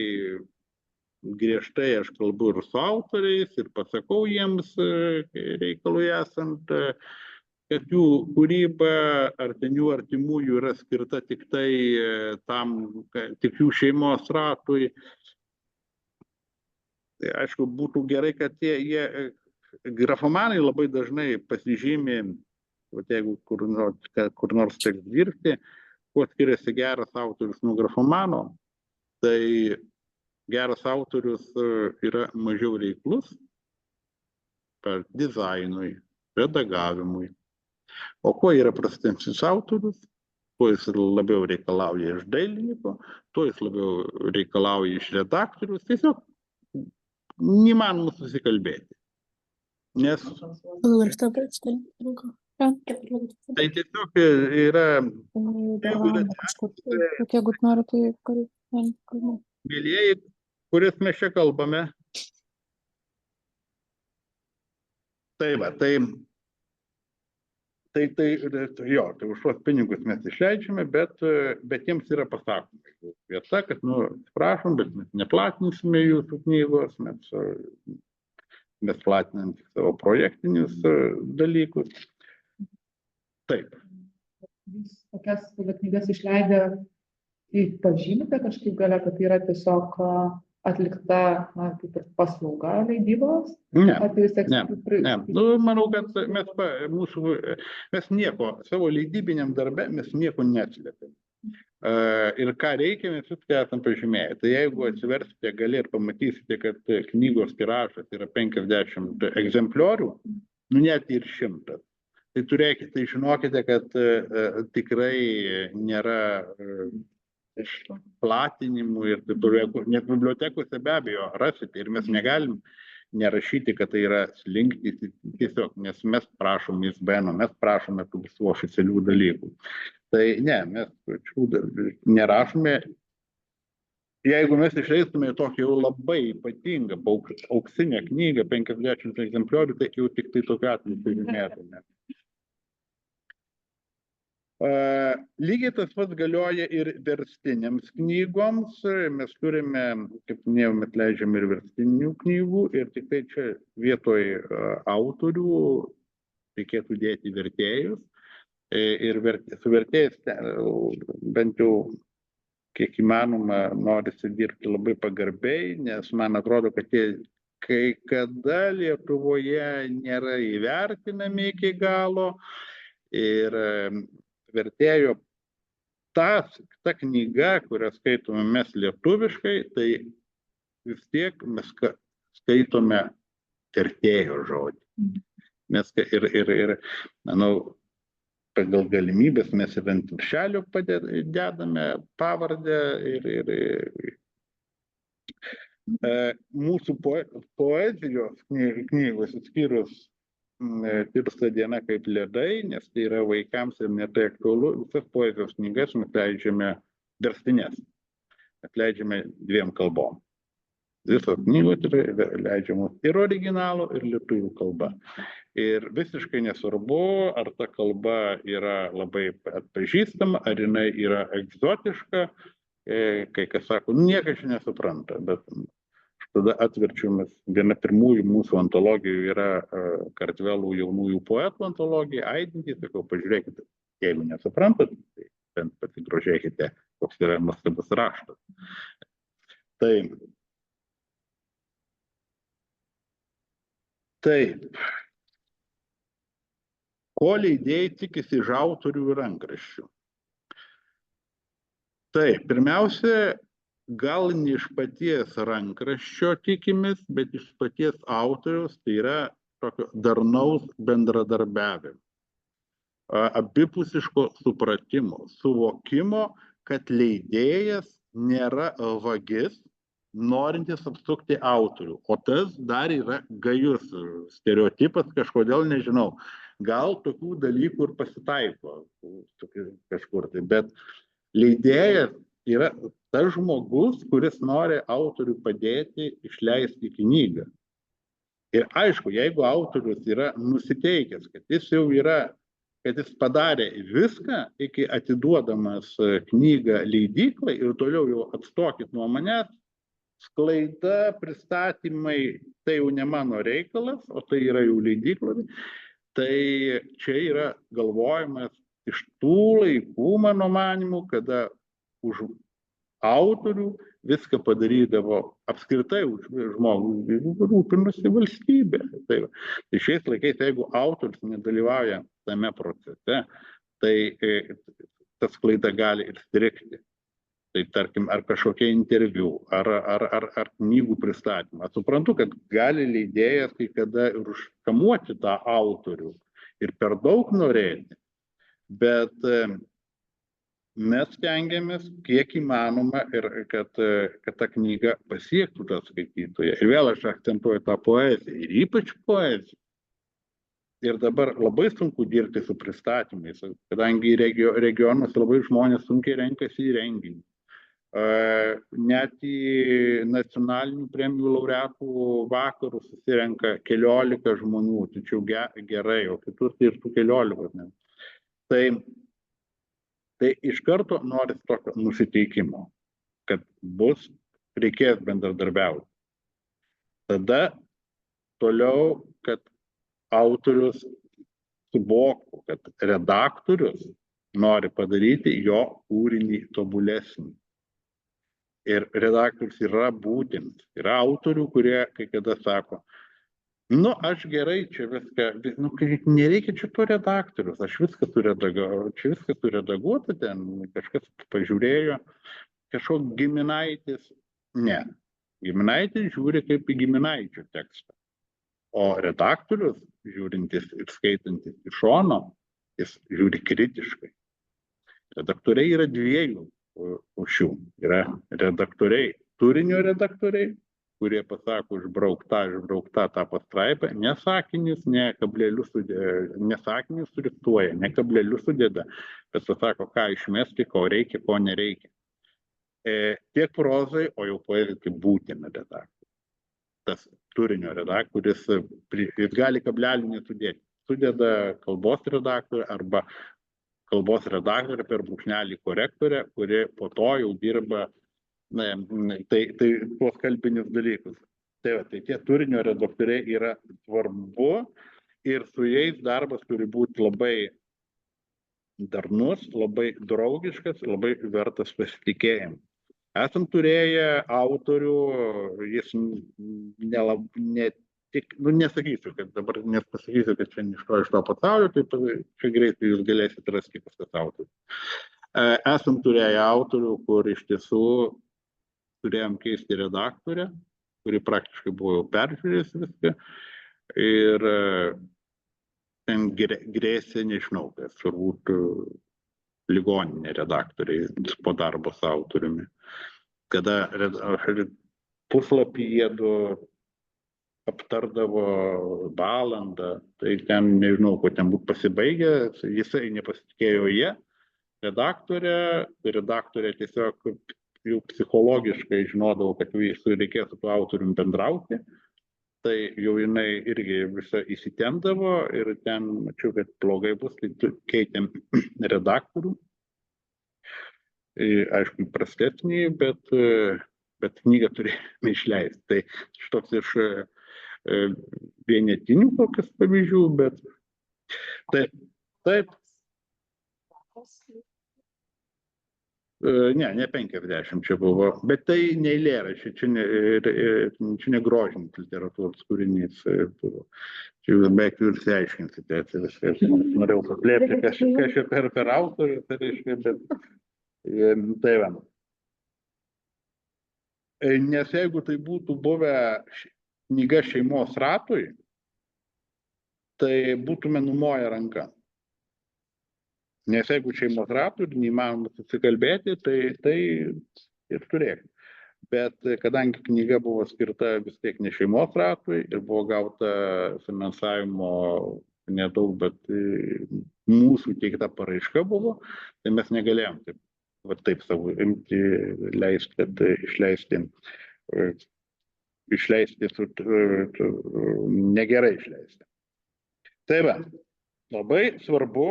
griežtai aš kalbu ir su autoriais ir pasakau jiems reikalui esant, kad jų kūryba artimųjų yra skirta tik tik jų šeimos ratui. Tai aišku, būtų gerai, kad grafomanai labai dažnai pasižymi, jeigu kur nors teks dirbti, kuo skiriasi geras autorius nuo grafomano, tai geras autorius yra mažiau reiklus per dizainui, redagavimui. O kuo yra prastesnis autorius, tuo jis labiau reikalauja iš dailininko, tuo jis labiau reikalauja iš redaktorius, tiesiog neįmanoma susikalbėti. Nes tai tiesiog yra mėlieji, kuris mes čia kalbame. Tai už tuos pinigus mes išleidžiame, bet jiems yra pasakoma vieta, kad, prašom, bet mes neplatinsime jūsų knygos, mes platinam tik savo projektinius dalykus. Taip. Jūs tokias knygas išleidę, pažymite kažkaip galia, kad tai yra tiesiog atlikta, na, kaip ir paslauga leidybos? Ne, Ar tai vis tiek ne. Nu, manau, kad mes nieko, savo leidybiniam darbe mes nieko neslėpėm. Ir ką reikia, mes viską esam pažymėję. Tai jeigu atsiversite, gali ir pamatysite, kad knygos tiražas yra 50 egzempliorių, nu net ir 100. Tai turėkite, tai žinokite, kad tikrai nėra platinimų ir taip toliau, net bibliotekose be abejo rasite ir mes negalim nerašyti, kad tai yra slinktys, tiesiog, nes mes prašom ISBN, mes prašome tų visų oficialių dalykų. Tai ne, mes nerašome. Jeigu mes išleistume tokį jau labai ypatingą auksinę knygą, 50 egzempliorių, tai jau tik tai tokiu atveju pažymėtume. Lygiai tas pats galioja ir verstinėms knygoms. Mes turime, kaip minėjau, mes leidžiame ir verstinių knygų ir tik tai čia vietoj autorių reikėtų dėti vertėjus. Ir su vertėjais bent jau kiek įmanoma norisi dirbti labai pagarbiai, nes man atrodo, kad jie kai kada Lietuvoje nėra įvertinami iki galo ir vertėjo ta knyga, kurią skaitome mes lietuviškai, tai vis tiek mes skaitome vertėjo žodį. Mes ir manau, pagal galimybės mes ir ant viršelio dedame pavardę ir mūsų poezijos knygos atskyrus Tirsta diena kaip ledai, nes tai yra vaikams ir netai aktualu. Visas poezijos knygas mes leidžiame verstinės. Mes leidžiame 2 kalbom. Visos knygos yra leidžiamos ir originalo, ir lietuvių kalba. Ir visiškai nesvarbu, ar ta kalba yra labai atpažįstama, ar jinai yra egzotiška. Kai kas sako, niekas nesupranta, bet tada atverčiamas viena pirmųjų mūsų antologijų yra Kartvelų jaunųjų poetų antologija, aidintys, sakau, pažiūrėkite, jeigu nesuprantat, tai bent pasigrožėkite, koks yra nuostabus raštas. Taip. Ko leidėjai tikisi iš autorių ir rankraščių? Taip, pirmiausia, gal ne iš paties rankraščio tikimės, bet iš paties autoriaus, tai yra tokio darnaus bendradarbiavimo, abipusiško supratimo, suvokimo, kad leidėjas nėra vagis, norintis apsukti autorių. O tas dar yra gajus stereotipas, kažkodėl nežinau. Gal tokių dalykų ir pasitaiko kažkur tai, bet leidėjas yra tas žmogus, kuris nori autoriui padėti išleisti knygą. Ir aišku, jeigu autorius yra nusiteikęs, kad jis jau yra, kad jis padarė viską iki atiduodamas knygą leidyklai ir toliau jau atstokit nuo manęs, sklaida, pristatymai, tai jau ne mano reikalas, o tai yra jau leidyklai, tai čia yra galvojimas iš tų laikų, mano manimu, kada už autorių viską padarydavo apskritai už žmogų, rūpinosi valstybė. Tai šiais laikais, jeigu autorius nedalyvauja tame procese, tai tas klaida gali ir strikti. Tai tarkim, ar kažkokie interviu, ar knygų pristatymą. Suprantu, kad gali leidėjas kai kada ir užkamuoti tą autorių ir per daug norėti, bet mes stengiamės kiek įmanoma ir kad ta knyga pasiektų tą skaitytoją. Ir vėl aš akcentuoju tą poeziją, ir ypač poeziją. Ir dabar labai sunku dirbti su pristatymais, kadangi regionuose labai žmonės sunkiai renkasi į renginį. Net į nacionalinių premijų laureatų vakarus susirenka 14 žmonių, tačiau gerai, o kitur tai ir tų 14. Tai iš karto noris tokio nusiteikimo, kad reikės bendradarbiauti. Tada toliau, kad autorius suvoktų, kad redaktorius nori padaryti jo kūrinį tobulesnį. Ir redaktorius yra būtinas. Yra autorių, kurie kai kada sako, nu, aš gerai čia viską, nu, nereikia čia to redaktorius, aš viską turiu redaguoti, ten kažkas pažiūrėjo, kažkoks giminaitis. Ne. Giminaitis žiūri kaip į giminaičių tekstą. O redaktorius, žiūrintis ir skaitantis iš šono, jis žiūri kritiškai. Redaktoriai yra dviejų rūšių. Yra redaktoriai, turinio redaktoriai, kurie pasako išbraukta tą pastraipą, ne sakinius, ne kablelius sudiktuoja, ne kablelius sudeda, bet pasako, ką išmesti, ko reikia, ko nereikia. Tiek prozai, o jau poezijai kaip būtina redaktorius. Tas turinio redaktorius, jis gali kablelį nesudėti. Sudeda kalbos redaktorė arba kalbos redaktorė per brūkšnelį korektorę, kuri po to jau dirba tuos kalbinius dalykus. Tai tie turinio redaktoriai yra svarbu ir su jais darbas turi būti labai darnus, labai draugiškas, labai vertas pasitikėjimo. Esam turėję autorių, jis nesakysiu, kad dabar nepasakysiu, kad čia iš to pasaulio, tai čia greitai jūs galėsite rasti kitas autorius. Esam turėję autorių, kur iš tiesų turėjom keisti redaktorę, kuri praktiškai buvo jau peržiūrėjus viską ir ten grėsė, nežinau, kas turbūt ligoninė redaktoriai po darbo su autoriumi. Kada puslapį jėdu aptardavo valandą, tai ten nežinau, ko ten būtų pasibaigę, jisai nepasitikėjo jie, redaktorė tiesiog jau psichologiškai žinodavo, kad reikės su tuo autoriumi bendrauti, tai jau jinai irgi visą įsitempdavo ir ten mačiau, kad blogai bus, tai keitėm redaktorių. Aišku, prastesnį, bet knygą turėjome išleisti. Tai šitoks iš vienetinių tokias pavyzdžių, bet taip. Ne 50 čia buvo, bet tai ne eilėraščiai, čia ne grožinis literatūros kūrinys buvo. Čia jūs beveik jūs aiškinsite, norėjau paslėpti, kas čia per autorių, tai reiškia, bet tai va. Nes jeigu tai būtų buvę knyga šeimos ratui, tai būtume numoję ranką. Nes jeigu šeimos ratui ir neįmanoma susikalbėti, tai ir turėk. Bet kadangi knyga buvo skirta vis tiek ne šeimos ratui ir buvo gauta finansavimo nedaug, bet mūsų teikta paraiška buvo, tai mes negalėjom taip savo imti, leisti, kad išleisti, negerai išleisti. Tai va, labai svarbu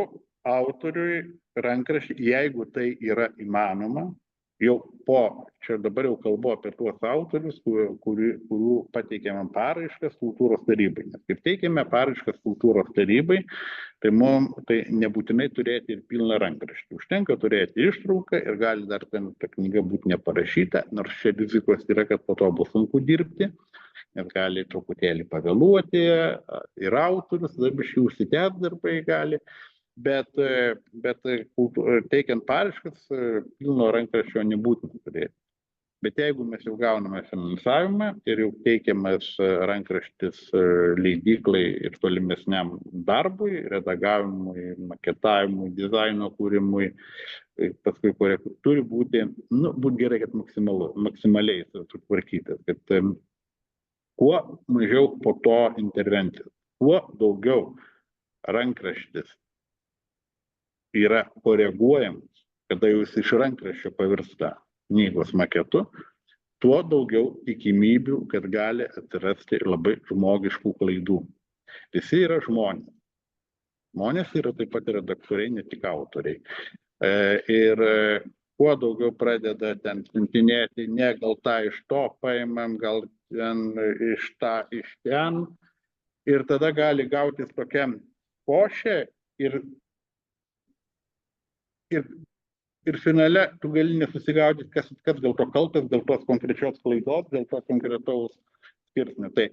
autoriui rankraštį, jeigu tai yra įmanoma, jau čia dabar jau kalbu apie tuos autorius, kurių pateikėme paraiškas kultūros tarybai. Nes kaip teikėme paraiškas kultūros tarybai, tai nebūtinai turėti ir pilną rankraštį. Užtenka turėti ištrauką ir gali dar ten ta knyga būti neparašyta, nors čia rizikos yra, kad po to bus sunku dirbti, nes gali truputėlį pavėluoti ir autorius, darbiškai užsitęs darbai gali. Bet teikiant paraiškas, pilno rankraščio nebūtina turėti. Bet jeigu mes jau gauname finansavimą ir jau teikiamas rankraštis leidyklai ir tolimesniam darbui, redagavimui, maketavimui, dizaino kūrimui, paskui turi būti gerai, kad maksimaliai sutvarkytas, kad kuo mažiau po to intervencijos, kuo daugiau rankraštis yra koreguojamas, kada jūs iš rankraščio pavirsta knygos maketu, tuo daugiau tikimybių, kad gali atsirasti labai žmogiškų klaidų. Visi yra žmonės. Žmonės yra taip pat redaktoriai, ne tik autoriai. Ir kuo daugiau pradeda ten siuntinėti, ne gal tą iš to paimam, gal ten iš ten. Ir tada gali gautis tokia košė ir ir finale tu gali nesusigaudyti, kas dėl to kaltas, dėl tos konkrečios klaidos, dėl to konkretaus skirsnio. Tai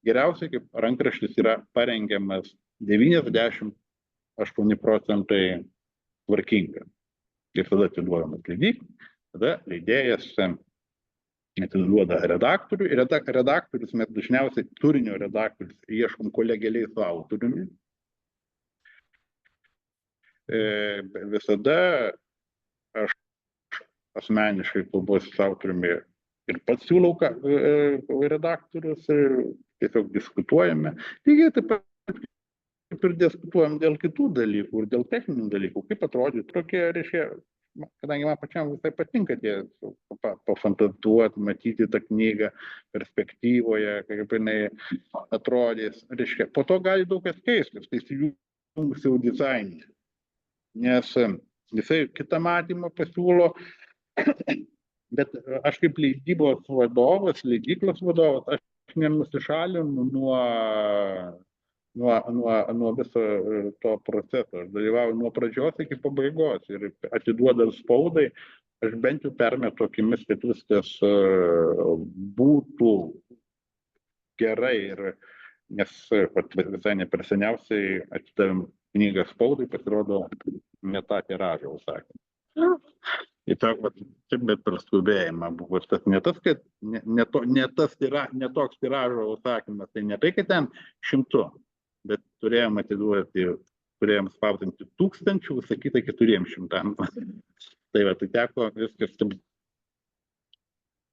geriausiai, kaip rankraštis yra parengiamas 98% tvarkinga. Ir tada atiduodamas leidyklai, tada leidėjas atiduoda redaktoriui. Redaktorius mes dažniausiai turinio redaktorius ieškom kolegialiai su autoriumi. Visada aš asmeniškai kalbuosi su autoriumi ir pats siūlau redaktorius, tiesiog diskutuojame. Lygiai taip pat kaip ir diskutuojam dėl kitų dalykų ir dėl techninių dalykų, kaip atrodytų tokie, reiškia, kadangi man pačiam visai patinka tie pafantazuoti, matyti tą knygą perspektyvoje, kaip jinai atrodys, reiškia, po to gali daug kas keistis, tai įsijungs jau dizainą, nes jisai kitą matymą pasiūlo, bet aš kaip leidybos vadovas, leidyklos vadovas, aš nenusišalinu nuo viso to proceso. Aš dalyvauju nuo pradžios iki pabaigos ir atiduodant spaudai, aš bent jau permetu akimis, kad viskas būtų gerai. Ir nes visai neperseniausiai atidavėm knygą spaudai, pasirodo ne tą tiražą užsakymą. Bet per skubėjimą buvo tas ne tas, kad ne toks tiražo užsakymas, tai ne tai, kad ten 100. Bet turėjom atiduoti, turėjom spausdinti 1000, užsakyta 400. Tai tai teko viskas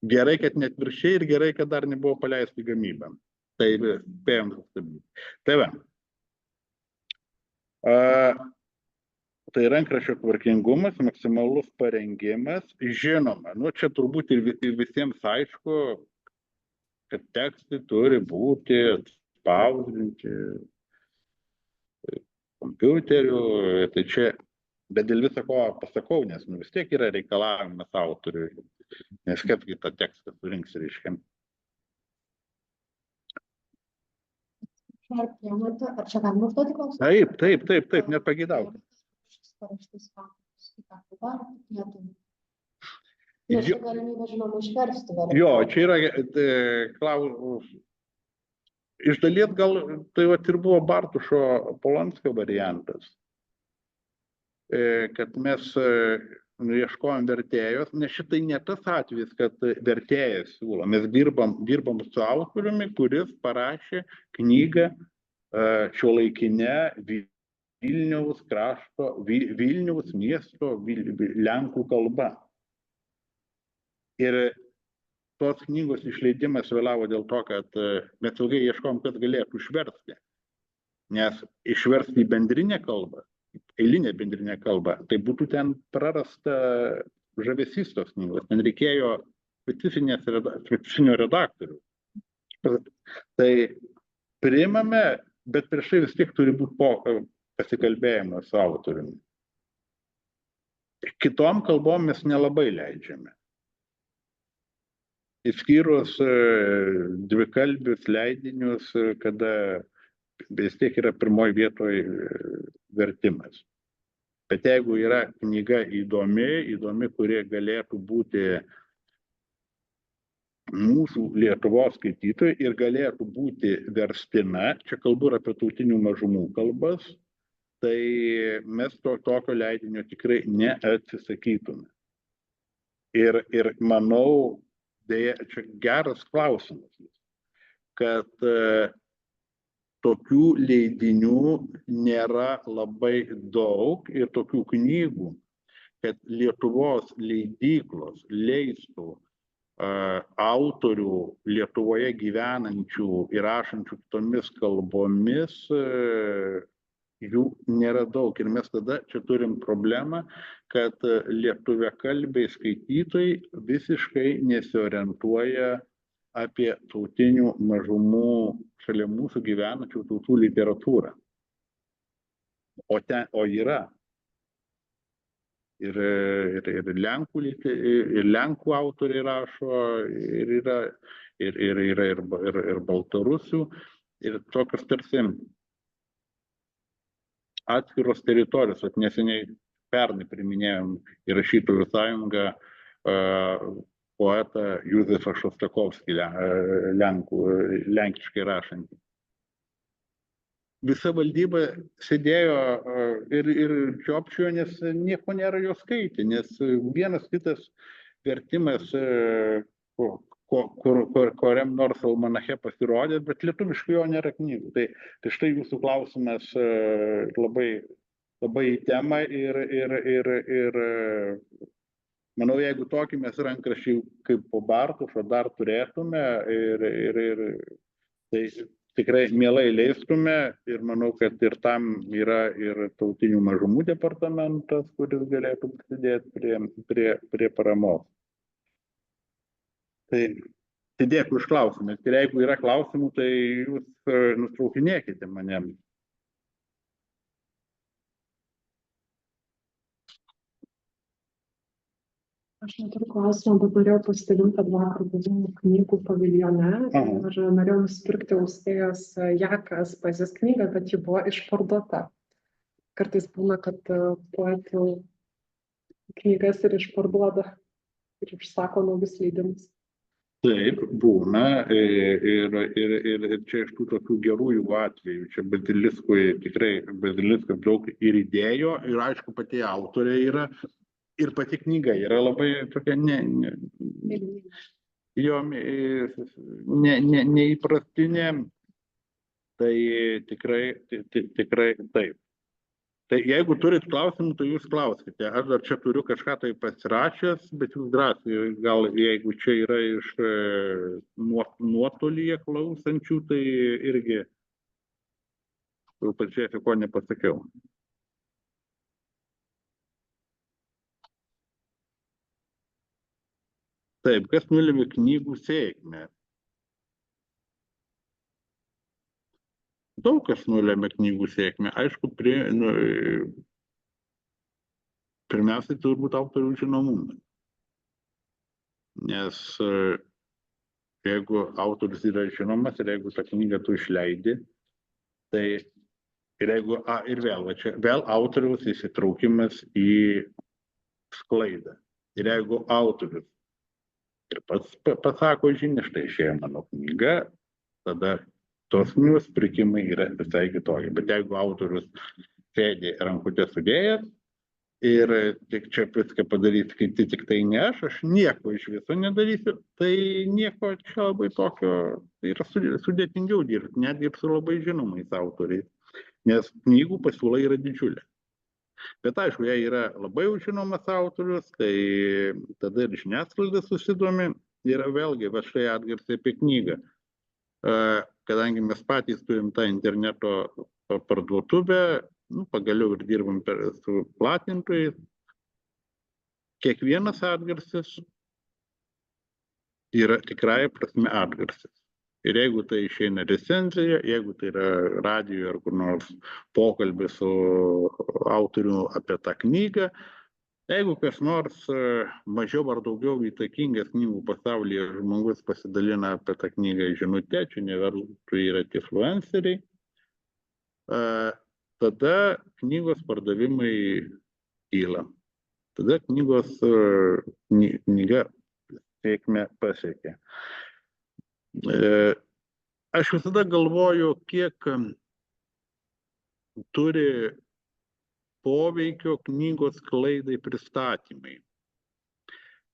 gerai, kad net viršiai ir gerai, kad dar nebuvo paleisti gamybą. Tai spėjom sustabdyti. Tai va. Tai rankraščio tvarkingumas, maksimalus parengimas, žinoma, čia turbūt ir visiems aišku, kad tekstai turi būti spausdinti kompiuteriu, tai čia, bet dėl viso ko pasakau, nes vis tiek yra reikalavimas autoriui, nes kaipgi tą tekstą surinks, reiškia. Ar priemonė, ar čia galima užduoti klausimą? Taip, net pageidauti. Paraštis faktas, į ką kalba, lietuvių. Nes čia galimybė, žinoma, išversti. Jo, čia yra klausimas. Iš dalies gal tai ir buvo Bartušo Polanskio variantas, kad mes ieškojom vertėjos, nes šitai ne tas atvejis, kad vertėjas siūlo. Mes dirbam su autoriumi, kuris parašė knygą šiuolaikinę Vilniaus miesto lenkų kalba. Ir tos knygos išleidimas vėlavo dėl to, kad mes ilgai ieškom, kad galėtų išversti. Nes išversti į bendrinę kalbą, eilinę bendrinę kalbą, tai būtų ten prarasta žavesys tos knygos. Ten reikėjo specifinio redaktorių. Tai priimame, bet prieš tai vis tiek turi būti pasikalbėjimas su autoriumi. Kitom kalbom mes nelabai leidžiame. Išskyrus dvikalbius leidinius, kada vis tiek yra pirmoje vietoje vertimas. Bet jeigu yra knyga įdomi, kurie galėtų būti mūsų Lietuvos skaitytojai ir galėtų būti verstina, čia kalbu ir apie tautinių mažumų kalbas, tai mes tokio leidinio tikrai neatsisakytume. Ir manau, deja, čia geras klausimas, kad tokių leidinių nėra labai daug ir tokių knygų, kad Lietuvos leidyklos leistų autorių Lietuvoje gyvenančių ir rašančių kitomis kalbomis, jų nėra daug. Ir mes tada čia turim problemą, kad lietuviakalbiai skaitytojai visiškai nesiorientuoja apie tautinių mažumų šalia mūsų gyvenančių tautų literatūrą. O yra. Ir lenkų autoriai rašo, ir baltarusių, ir tokios tarsi atskiros teritorijos. Neseniai pernai priminėjom į Rašytojų sąjungą poetą Józefą Šostakovskį, lenkiškai rašantį. Visa valdyba sėdėjo ir čiopčiojo, nes nieko nėra jo skaitę, nes vienas kitas vertimas, kuriam nors almanache pasirodė, bet lietuviškai jo nėra knygų. Tai štai jūsų klausimas labai į temą ir manau, jeigu tokį mes rankraštį kaip po Bartušo dar turėtume ir tai tikrai mielai leistume ir manau, kad ir tam yra ir tautinių mažumų departamentas, kuris galėtų prisidėti prie paramos. Tai dėkui už klausimą. Ir jeigu yra klausimų, tai jūs nutraukinėkite mane. Aš neturiu klausimą, bet norėjau pasidalinti, kad vakar buvau knygų paviljone ir norėjau nusipirkti Austėjos Jakas poezijos knygą, bet ji buvo išparduota. Kartais būna, kad poetų knygas ir išparduoda ir užsako naujus leidimus. Taip, būna ir čia iš tų tokių gerųjų atvejų. Čia Baziliskui tikrai Baziliskas daug ir įdėjo ir aišku pati autorė yra. Ir pati knyga yra labai tokia neįprastinė, tai tikrai taip. Tai jeigu turit klausimų, tai jūs klauskite. Aš dar čia turiu kažką tai pasirašęs, bet jūs drąsiai, gal jeigu čia yra iš nuotolyje klausančių, tai irgi pažiūrėsiu, ko nepasakiau. Taip, kas nulėmė knygų sėkmę? Daug kas nulėmė knygų sėkmę. Aišku, pirmiausiai turbūt autorių žinomumas. Nes jeigu autorius yra žinomas ir jeigu tą knygą tu išleidi, tai ir vėl autoriaus įsitraukimas į sklaidą. Ir jeigu autorius ir pats pasako žinią, štai išėjo mano knyga, tada tos knygos pirkimai yra visai kitokie. Bet jeigu autorius sėdi rankutę sudėjęs ir tik čia viską padaryti, kai tik tai ne aš nieko iš viso nedarysiu, tai nieko čia labai tokio, tai yra sudėtingiau dirbti, netgi ir su labai žinomais autoriais, nes knygų pasiūla yra didžiulė. Bet aišku, jei yra labai žinomas autorius, tai tada ir žiniasklaida susidomi ir vėlgi, va štai atgarsiai apie knygą. Kadangi mes patys turim tą interneto parduotuvę, pagaliau ir dirbam su platintojais, kiekvienas atgarsis yra tikrąja prasme atgarsis. Ir jeigu tai išeina recenzija, jeigu tai yra radijo ar kur nors pokalbis su autoriu apie tą knygą, jeigu kas nors mažiau ar daugiau įtakingas knygų pasaulyje žmogus pasidalina apie tą knygą žinute, čia nevertų yra tie influenceriai, tada knygos pardavimai kyla. Tada knyga sėkmę pasiekia. Aš visada galvoju, kiek turi poveikio knygos sklaidai pristatymai.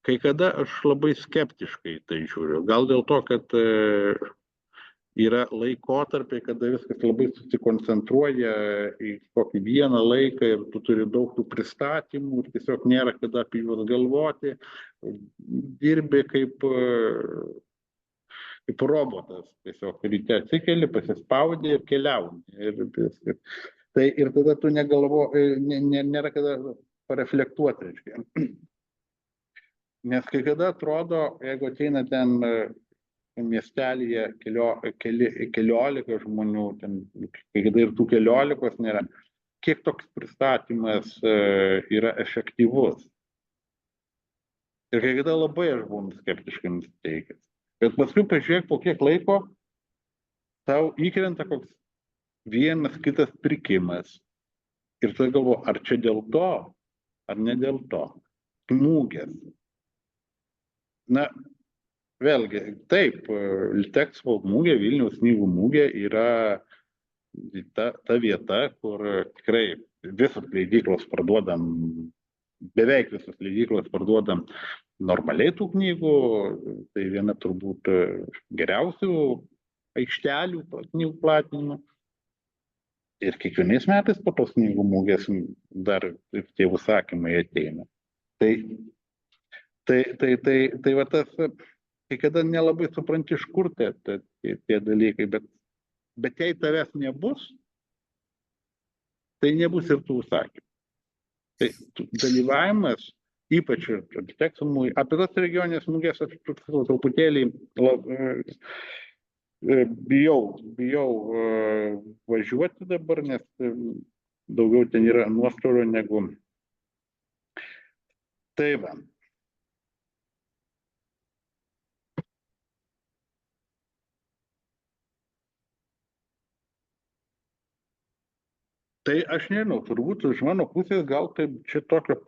Kai kada aš labai skeptiškai tai žiūriu. Gal dėl to, kad yra laikotarpiai, kada viskas labai susikoncentruoja į kokį vieną laiką ir tu turi daug tų pristatymų ir tiesiog nėra kada apie juos galvoti. Dirbi kaip robotas, tiesiog ryte atsikeli, pasispaudi ir keliauni. Ir tada tu nėra kada pareflektuoti. Nes kai kada atrodo, jeigu ateina ten miestelyje keliolika žmonių, kai kada ir tų keliolikos nėra, kiek toks pristatymas yra efektyvus. Ir kai kada labai aš buvau skeptiškai nusiteikęs. Bet paskui pažiūrėk, po kiek laiko tau įkrenta koks vienas kitas pirkimas. Ir tu galvoji, ar čia dėl to, Ar ne dėl to? Mugės. Na, vėlgi, taip, Litexpo mugė, Vilniaus knygų mugė yra ta vieta, kur tikrai visos leidyklos parduodam, beveik visos leidyklos parduodam normaliai tų knygų, tai viena turbūt geriausių aikštelių knygų platinimo. Ir kiekvienais metais po tos knygų mugės dar ir tie užsakymai ateina. Tai va tas, kai kada nelabai supranti, iš kur tie dalykai, bet jei tavęs nebus, tai nebus ir tų užsakymų. Tai dalyvavimas, ypač architektūrų, apie tas regioninės mugės aš truputėlį bijau važiuoti dabar, nes daugiau ten yra nuostolių negu. Tai va. Tai aš nežinau, turbūt iš mano pusės gal tai čia tokio,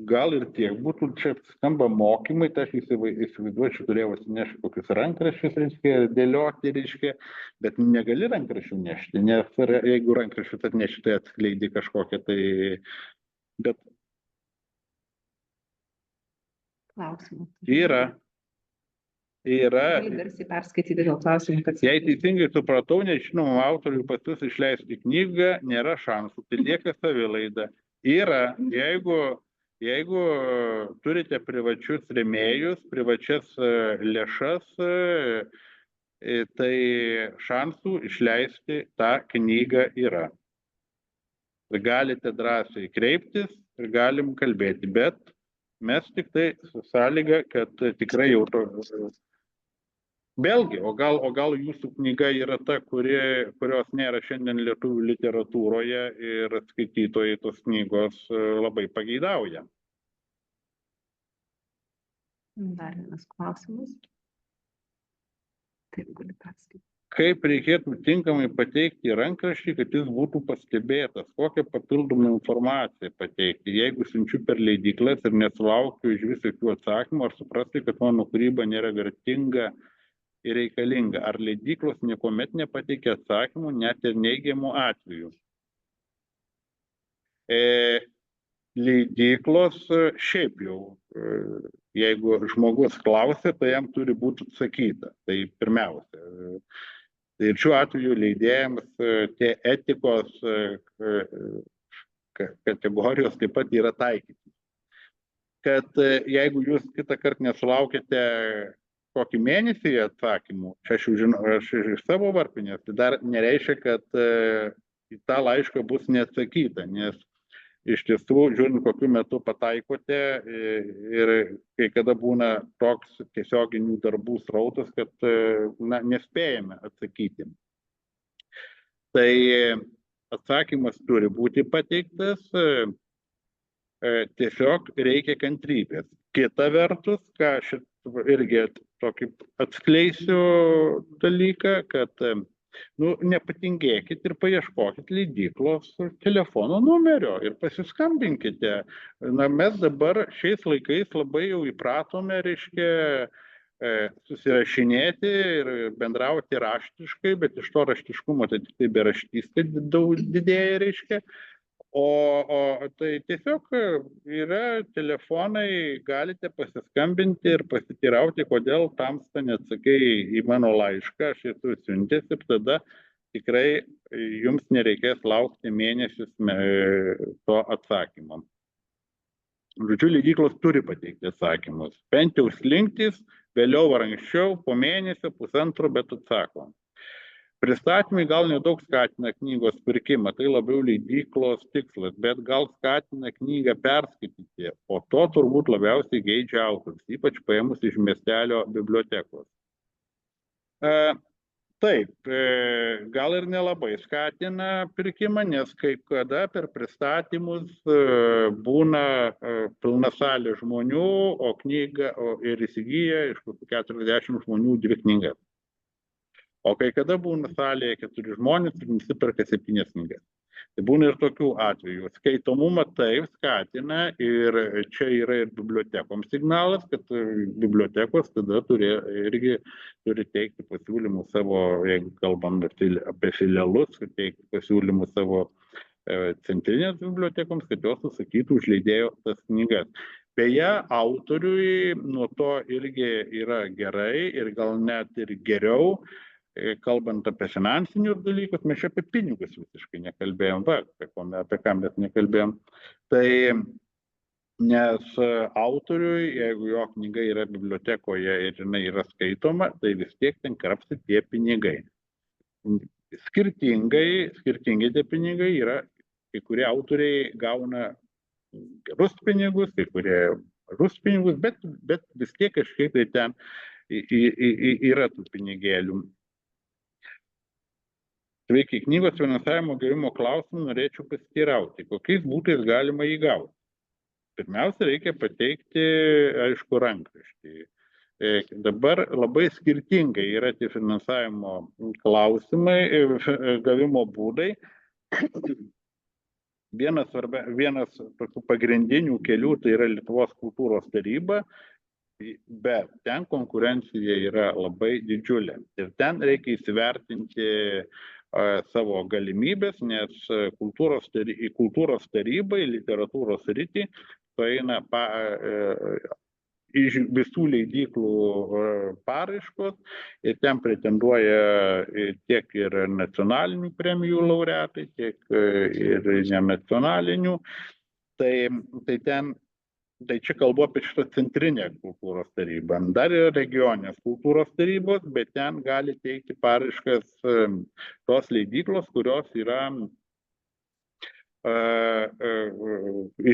gal ir tiek būtų, čia skamba mokymai, tai aš įsivaizduočiau, turėjau atsinešti kokius rankraščius, reiškia, dėlioti, reiškia, bet negali rankraščių nešti, nes jeigu rankraščius atneši, tai atskleidi kažkokią, tai, bet Klausimų. yra. Gali garsiai perskaityti dėl klausimų, kad... Jei teisingai supratau, nežinomam autoriui pas jūs išleisti knygą, nėra šansų, tai lieka savilaida. Yra, jeigu turite privačius rėmėjus, privačias lėšas, tai šansų išleisti tą knygą yra. Galite drąsiai kreiptis ir galim kalbėti, bet mes tik tai su sąlyga, kad tikrai jau to... Vėlgi, o gal jūsų knyga yra ta, kurios nėra šiandien lietuvių literatūroje ir skaitytojai tos knygos labai pageidauja. Dar vienas klausimas. Taip, gali perskaityti. Kaip reikėtų tinkamai pateikti rankraštį, kad jis būtų pastebėtas? Kokią papildomą informaciją pateikti? Jeigu siunčiu per leidyklas ir nesulaukiu iš visokių atsakymų, ar suprasti, kad mano kūryba nėra vertinga ir reikalinga? Ar leidyklos niekuomet nepateikia atsakymų, net ir neigiamų atvejų? Leidyklos šiaip jau, jeigu žmogus klausia, tai jam turi būti atsakyta. Tai pirmiausia. Ir šiuo atveju leidėjams tie etikos kategorijos taip pat yra taikyti. Kad jeigu jūs kitą kartą nesulaukite kokį mėnesį atsakymų, čia aš jau žinau, aš iš savo varpinės, tai dar nereiškia, kad į tą laišką bus neatsakyta, nes iš tiesų, žiūrint, kokiu metu pataikote ir kai kada būna toks tiesioginių darbų srautas, kad nespėjame atsakyti. Tai atsakymas turi būti pateiktas, tiesiog reikia kantrybės. Kita vertus, ką aš irgi tokį atskleisiu dalyką, kad nepatingėkit ir paieškokit leidyklos telefono numerio ir pasiskambinkite. Mes dabar šiais laikais labai jau įpratome, reiškia, susirašinėti ir bendrauti raštiškai, bet iš to raštiškumo tai tik tai beraštystė daug didėja, reiškia. O tai tiesiog yra telefonai, galite pasiskambinti ir pasitirauti, kodėl tamsta neatsakai į mano laišką, aš esu siuntęs ir tada tikrai jums nereikės laukti mėnesius to atsakymo. Žodžiu, leidyklos turi pateikti atsakymus. Bent jau slinktys, vėliau ar anksčiau, po mėnesio, pusantro, bet atsakom. Pristatymai gal nedaug skatina knygos pirkimą, tai labiau leidyklos tikslas, bet gal skatina knygą perskaityti, o to turbūt labiausiai geidžia autorius, ypač paėmus iš miestelio bibliotekos. Taip, gal ir nelabai skatina pirkimą, nes kai kada per pristatymus būna pilna salė žmonių, o knygą ir įsigyja iš 40 žmonių 2 knygas. O kai kada būna salėje 4 žmonės ir nusiperka 7 knygas. Tai būna ir tokių atvejų. Skaitomumą taip skatina ir čia yra ir bibliotekoms signalas, kad bibliotekos tada irgi turi teikti pasiūlymus savo, jeigu kalbam apie filialus, teikti pasiūlymus savo centrinės bibliotekoms, kad jos užsakytų už leidėjo tas knygas. Beje, autoriui nuo to irgi yra gerai ir gal net ir geriau, kalbant apie finansinius dalykus, mes čia apie pinigus visiškai nekalbėjom, apie ką mes nekalbėjom. Tai nes autoriui, jeigu jo knyga yra bibliotekoje ir jinai yra skaitoma, tai vis tiek ten krapsi tie pinigai. Skirtingi tie pinigai yra, kai kurie autoriai gauna gerus pinigus, kai kurie mažus pinigus, bet vis tiek kažkiek tai ten yra tų pinigėlių. Sveiki, knygos finansavimo gavimo klausimų norėčiau pasiteirauti, kokiais būdais galima jį gauti. Pirmiausia, reikia pateikti, aišku, rankraštį. Dabar labai skirtingai yra tie finansavimo klausimai, gavimo būdai. Vienas tokių pagrindinių kelių tai yra Lietuvos kultūros taryba, bet ten konkurencija yra labai didžiulė. Ir ten reikia įsivertinti savo galimybės, nes kultūros tarybai, literatūros sritį sueina iš visų leidyklų paraiškos ir ten pretenduoja tiek ir nacionalinių premijų laureatai, tiek ir nenacionalinių. Tai čia kalbu apie šitą centrinę kultūros tarybą. Dar yra regioninės kultūros tarybos, bet ten gali teikti paraiškas tos leidyklos, kurios yra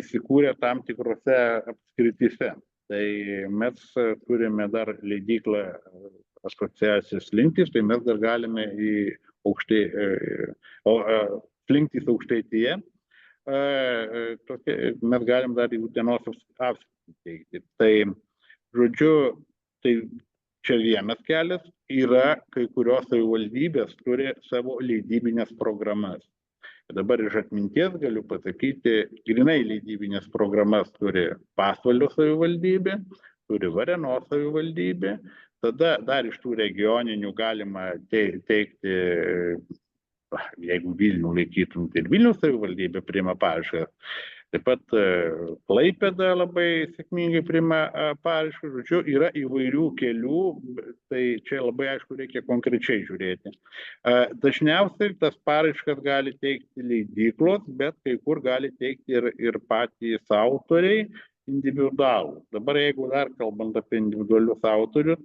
įsikūrę tam tikrose apskrityse. Tai mes turime dar leidyklą asociacijos Slinktys, tai mes dar galime Slinktys Aukštaitija. Mes galim dar į Utenos apskritį teikti. Tai, žodžiu, tai čia vienas kelias, yra kai kurios savivaldybės turi savo leidybinės programas. Dabar iš atminties galiu pasakyti, grinai leidybinės programas turi Pasvalio savivaldybė, turi Varėnos savivaldybė, tada dar iš tų regioninių galima teikti, jeigu Vilnių laikytum, tai ir Vilniaus savivaldybė priima paraiškas. Taip pat Klaipėda labai sėkmingai priima paraiškas. Žodžiu, yra įvairių kelių, tai čia labai aišku reikia konkrečiai žiūrėti. Dažniausiai tas paraiškas gali teikti leidyklos, bet kai kur gali teikti ir patys autoriai individualų. Dabar jeigu dar kalbant apie individualius autorius,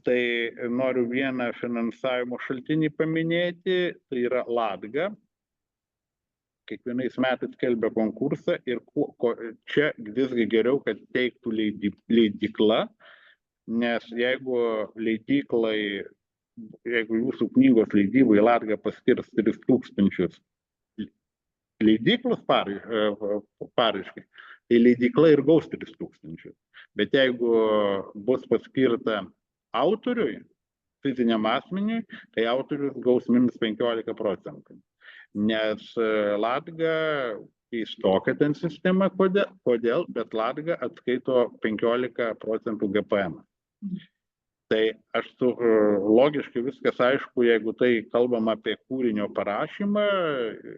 tai noriu vieną finansavimo šaltinį paminėti, tai yra Latga. Kiekvienais metais skelbia konkursą ir čia visgi geriau, kad teiktų leidykla, nes jeigu jūsų knygos leidybai Latga paskirs 3000 leidyklos paraiškai, tai leidykla ir gaus 3000. Bet jeigu bus paskirta autoriui, fiziniam asmeniui, tai autorius gaus minus 15%. Nes Latga keistoka ten sistema, kodėl, bet Latga atskaito 15% GPM. Tai logiškai viskas aišku, jeigu tai kalbama apie kūrinio parašymą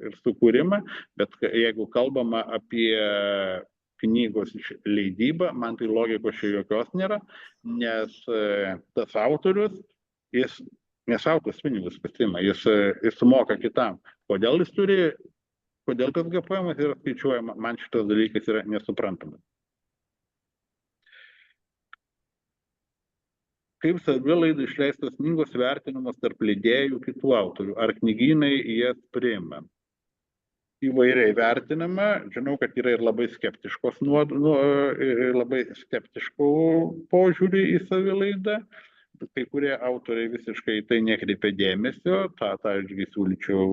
ir sukūrimą, bet jeigu kalbama apie knygos leidybą, man tai logikos čia jokios nėra, nes tas autorius, nes autorius pinigus pasiima, jis sumoka kitam. Kodėl tas GPM yra skaičiuojama, man šitas dalykas yra nesuprantamas. Kaip savilaidai išleistos knygos vertinimas tarp leidėjų kitų autorių, ar knygynai jas priima? Įvairiai vertinama, žinau, kad yra ir labai skeptiškų požiūrį į savilaidą, kai kurie autoriai visiškai tai nekreipia dėmesio, tą irgi siūlyčiau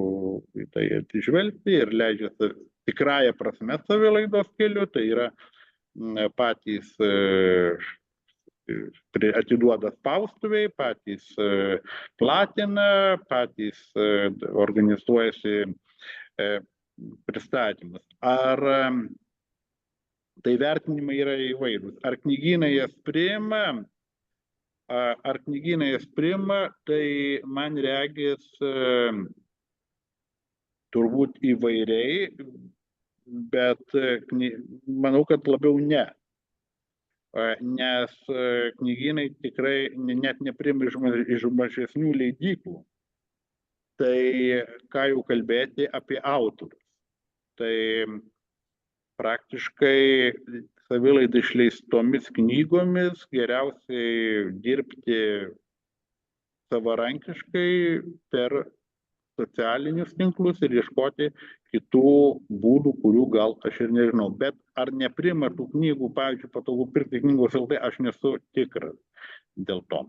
į tai atsižvelgti ir leidžia tikrąją prasme savilaidos keliu, tai yra patys atiduoda spaustuviai, patys platina, patys organizuojasi pristatymus. Ar tai vertinimai yra įvairūs? Ar knygynai jas priima? Tai man regis turbūt įvairiai, bet manau, kad labiau ne. Nes knygynai tikrai net nepriima iš mažesnių leidyklų. Tai ką jau kalbėti apie autorius. Tai praktiškai savilaida išleistomis knygomis geriausiai dirbti savarankiškai per socialinius tinklus ir ieškoti kitų būdų, kurių gal aš ir nežinau. Bet ar nepriima tų knygų, pavyzdžiui, Patogu pirkti knygos LT, aš nesu tikras dėl to.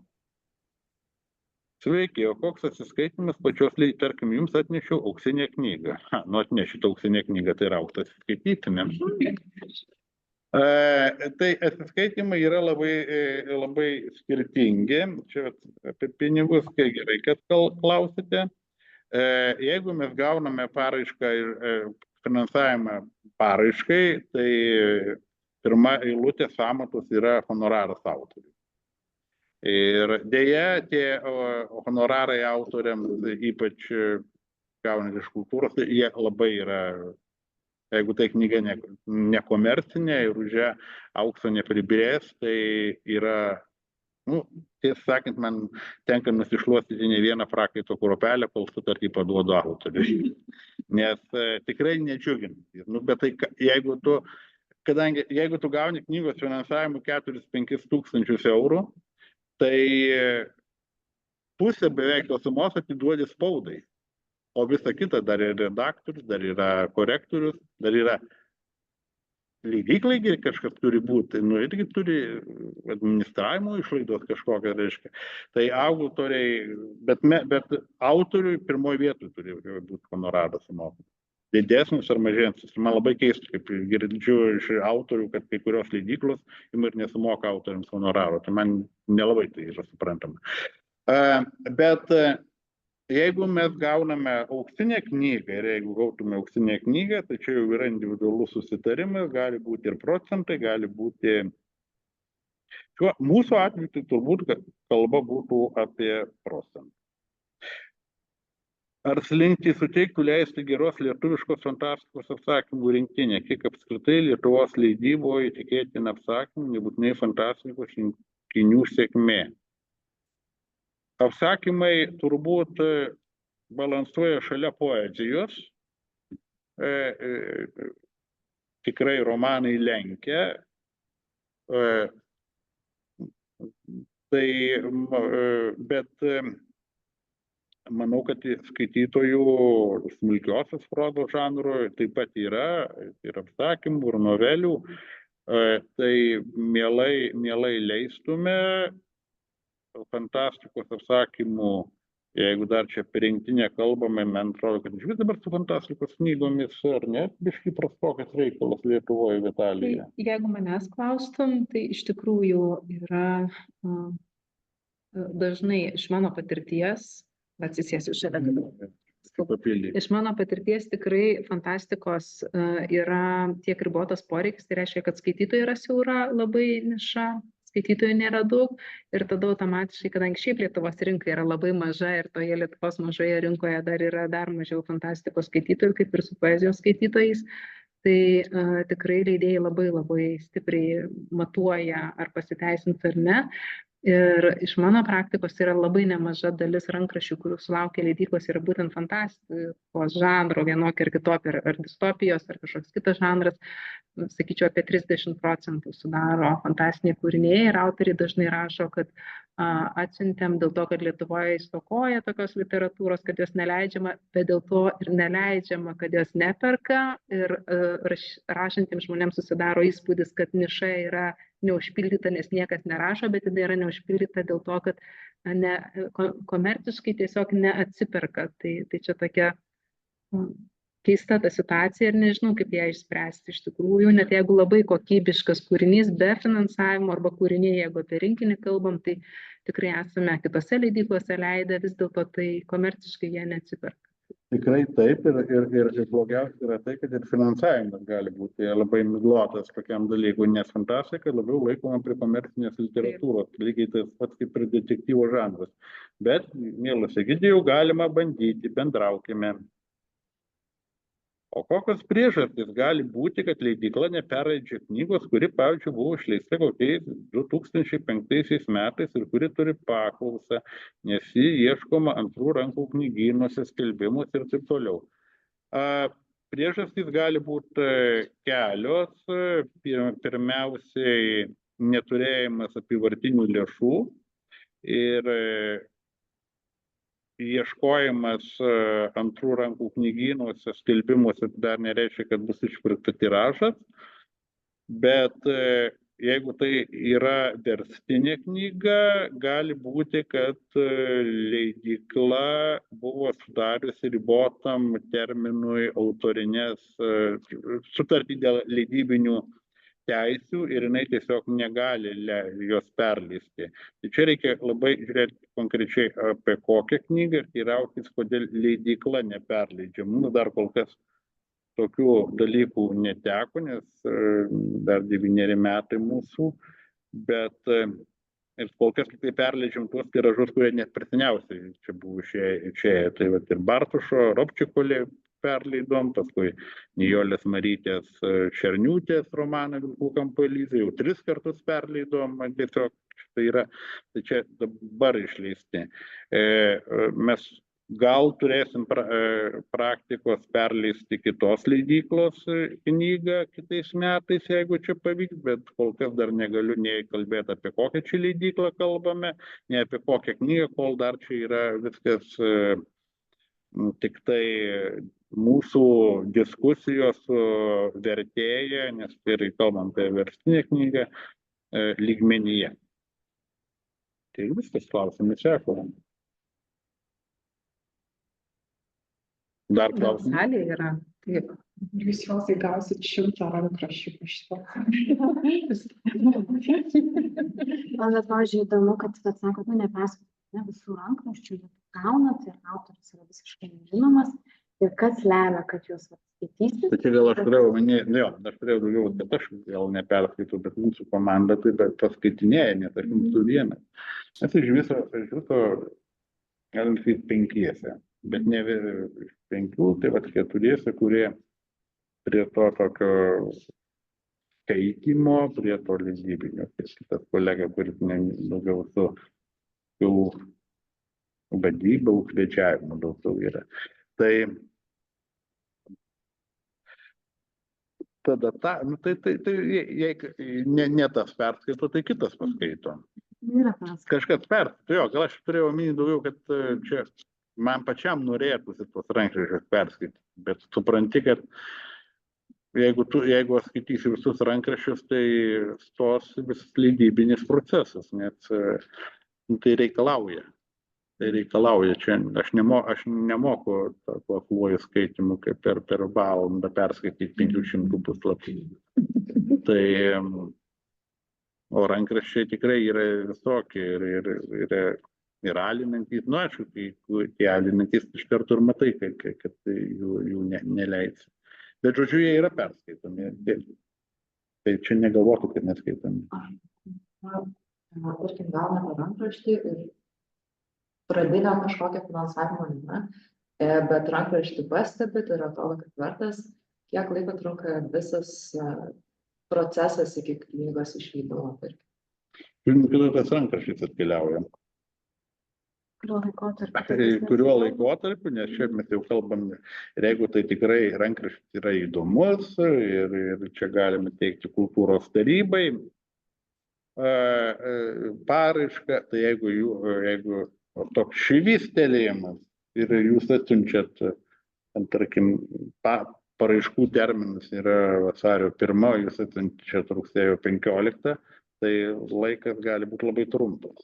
Sveiki, o koks atsiskaitimas pačios leidyklos, tarkim, jums atnešiau auksinę knygą. Atnešit auksinę knygą, tai yra auktas atsiskaitytumėm. Tai atsiskaitimai yra labai skirtingi. Čia apie pinigus, kai gerai, kad klausite. Jeigu mes gauname paraišką ir finansavimą paraiškai, tai pirma eilutė sąmatos yra honoraras autoriui. Ir dėja, tie honorarai autoriams, ypač gaunant iš kultūros, jie labai yra, jeigu tai knyga nekomercinė ir už ją aukso nepribirės, tai yra, tiesą sakant, man tenka nusišluostyti ne vieną prakaito kruopelę, kol sutartį paduodu autoriui. Nes tikrai nedžiugina. Bet tai, jeigu tu gauni knygos finansavimą 4-5 tūkstančius eurų, tai pusę beveik tos sumos atiduodi spaudai. O visa kita dar yra redaktorius, dar yra korektorius, dar yra leidyklai kažkas turi būti, irgi turi administravimo išlaidos kažkokią, reiškia. Tai autoriai, bet autoriui pirmoje vietoje turi būti honoraras sumokamas. Didesnis ar mažesnis. Man labai keista, kaip girdžiu iš autorių, kad kai kurios leidyklos ir nesumoka autoriams honoraro. Tai man nelabai tai yra suprantama. Bet jeigu mes gauname auksinę knygą ir jeigu gautume auksinę knygą, tai čia jau yra individualus susitarimas, gali būti ir procentai, gali būti... Mūsų atveju tai turbūt kalba būtų apie procentą. Ar Slinkti suteiktų leisti geros lietuviškos fantastikos apsakymų rinktinę, kiek apskritai Lietuvos leidyboje tikėtina apsakymų, nebūtinai fantastikos rinkinių sėkmė? Apsakymai turbūt balansuoja šalia poezijos, tikrai romanai lenkia, bet manau, kad skaitytojų smulkiosios prozos žanro taip pat yra ir apsakymų, ir novelių, tai mielai leistume fantastikos apsakymų, jeigu dar čia apie rinktinę kalbame, man atrodo, kad iš vis dabar su fantastikos knygomis, ar ne, biškai prastokas reikalas Lietuvoje, Vitalija. Jeigu manęs klaustum, tai iš tikrųjų yra dažnai iš mano patirties, atsisėsiu šalia. Iš mano patirties tikrai fantastikos yra tiek ribotas poreikis, tai reiškia, kad skaitytojai yra siaura labai niša, skaitytojų nėra daug ir tada automatiškai, kadangi šiaip Lietuvos rinka yra labai maža ir toje Lietuvos mažoje rinkoje dar mažiau fantastikos skaitytojų, kaip ir su poezijos skaitytojais, tai tikrai leidėjai labai stipriai matuoja, ar pasiteisins ar ne. Ir iš mano praktikos yra labai nemaža dalis rankraščių, kurių sulaukia leidyklos, yra būtent fantastikos žanro, vienokio ar kitokio, ar distopijos, ar kažkoks kitas žanras. Sakyčiau, apie 30% sudaro fantastiniai kūriniai ir autoriai dažnai rašo, kad atsiuntėm dėl to, kad Lietuvoje stokoja tokios literatūros, kad jos neleidžiama, bet dėl to ir neleidžiama, kad jos neperka ir rašantiems žmonėms susidaro įspūdis, kad niša yra neužpildyta, nes niekas nerašo, bet jinai yra neužpildyta dėl to, kad komerciškai tiesiog neatsiperka. Tai čia tokia keista ta situacija ir nežinau, kaip ją išspręsti iš tikrųjų, net jeigu labai kokybiškas kūrinys be finansavimo arba kūriniai, jeigu apie rinkinį kalbam, tai tikrai esame kitose leidyklose leidę, vis dėlto tai komerciškai jie neatsiperka. Tikrai taip ir blogiausia yra tai, kad ir finansavimas gali būti labai miglotas tokiam dalykui, nes fantastika labiau laikoma prie komercinės literatūros, lygiai tas pats kaip ir detektyvo žanras. Bet, mielas Egidijau, galima bandyti, bendraukime. O kokios priežastys gali būti, kad leidykla neperleidžia knygos, kuri, pavyzdžiui, buvo išleista kokiais 2005 metais ir kuri turi paklausą, nes ji ieškoma antrų rankų knygynuose, skelbimuose ir taip toliau. Priežastys gali būti kelios. Pirmiausiai, neturėjimas apyvartinių lėšų ir ieškojimas antrų rankų knygynuose, skelbimuose dar nereiškia, kad bus išpirkta tiražas, bet jeigu tai yra verstinė knyga, gali būti, kad leidykla buvo sudariusi ribotam terminui autorinės sutartį dėl leidybinių teisių ir jinai tiesiog negali jos perleisti. Tai čia reikia labai žiūrėti konkrečiai apie kokią knygą ir teirautis, kodėl leidykla neperleidžia. Mums dar kol kas tokių dalykų neteko, nes dar 9 metai mūsų, bet ir kol kas tai perleidžiam tuos tiražus, kurie net perseniausiai čia buvo išėję. Tai vat ir Bartušo, Robčikolė perleidom, paskui Nijolės Marytės Šerniūtės romaną Vilkų kampo Elizai, jau 3 kartus perleidom, tiesiog tai čia dabar išleisti. Mes gal turėsim praktikos perleisti kitos leidyklos knygą kitais metais, jeigu čia pavyks, bet kol kas dar negaliu nei kalbėti apie kokią čia leidyklą kalbame, nei apie kokią knygą, kol dar čia yra viskas tik tai mūsų diskusijos su vertėja, nes ir kalbam apie verstinę knygą, lygmenyje. Tai viskas, klausimai seko. Dar klausimai? Salė yra. Taip. Jūs juos įgausit 100 rankraščių po šito. Man bet, pavyzdžiui, įdomu, kad sakot, neperskaitot visų rankraščių, gaunat ir autoris yra visiškai nežinomas. Ir kas lemia, kad jūs skaitysit? Tai čia gal aš turėjau daugiau, kad aš gal neperskaitų, bet mūsų komanda tai paskaitinėja, nes aš mūsų vienas. Mes iš viso galim sakyti 5, bet ne iš 5, tai 4, kurie prie to tokio skaitymo, prie to leidybinio. Kitas kolega, kuris daugiau su vadyba, užvečiavimu daugiau yra. Tai tada jei ne tas perskaito, tai kitas paskaito. Kažkas perskaito, gal aš turėjau omeny daugiau, kad čia man pačiam norėtųsi tos rankraščius perskaityti, bet supranti, kad jeigu aš skaitysiu visus rankraščius, tai stos visas leidybinis procesas, nes tai reikalauja. Čia aš nemoku tuo akluoju skaitimu, kaip per valandą perskaityti 500 puslapį. Tai o rankraščiai tikrai yra visokie ir alinantys, aišku, tie alinantys iš karto ir matai, kad jų neleis. Bet žodžiu, jie yra perskaitomi. Tai čia negalvotų, kad neskaitomi. Tarkim, gauname rankraštį ir pradinio kažkokio finansavimo nėra, bet rankraštį pastebit ir atrodo, kad vertas, kiek laiko trunka visas procesas iki knygos išleidimo. Kada tas rankraštis atkeliauja? Kuriuo laikotarpiu, nes čia mes jau kalbam, ir jeigu tai tikrai rankraštis yra įdomus ir čia galime teikti kultūros tarybai paraišką, tai jeigu toks švystelėjimas ir jūs atsiunčiat, tarkim, paraiškų terminas yra vasario 1, jūs atsiunčiat rugsėjo 15, tai laikas gali būti labai trumpas.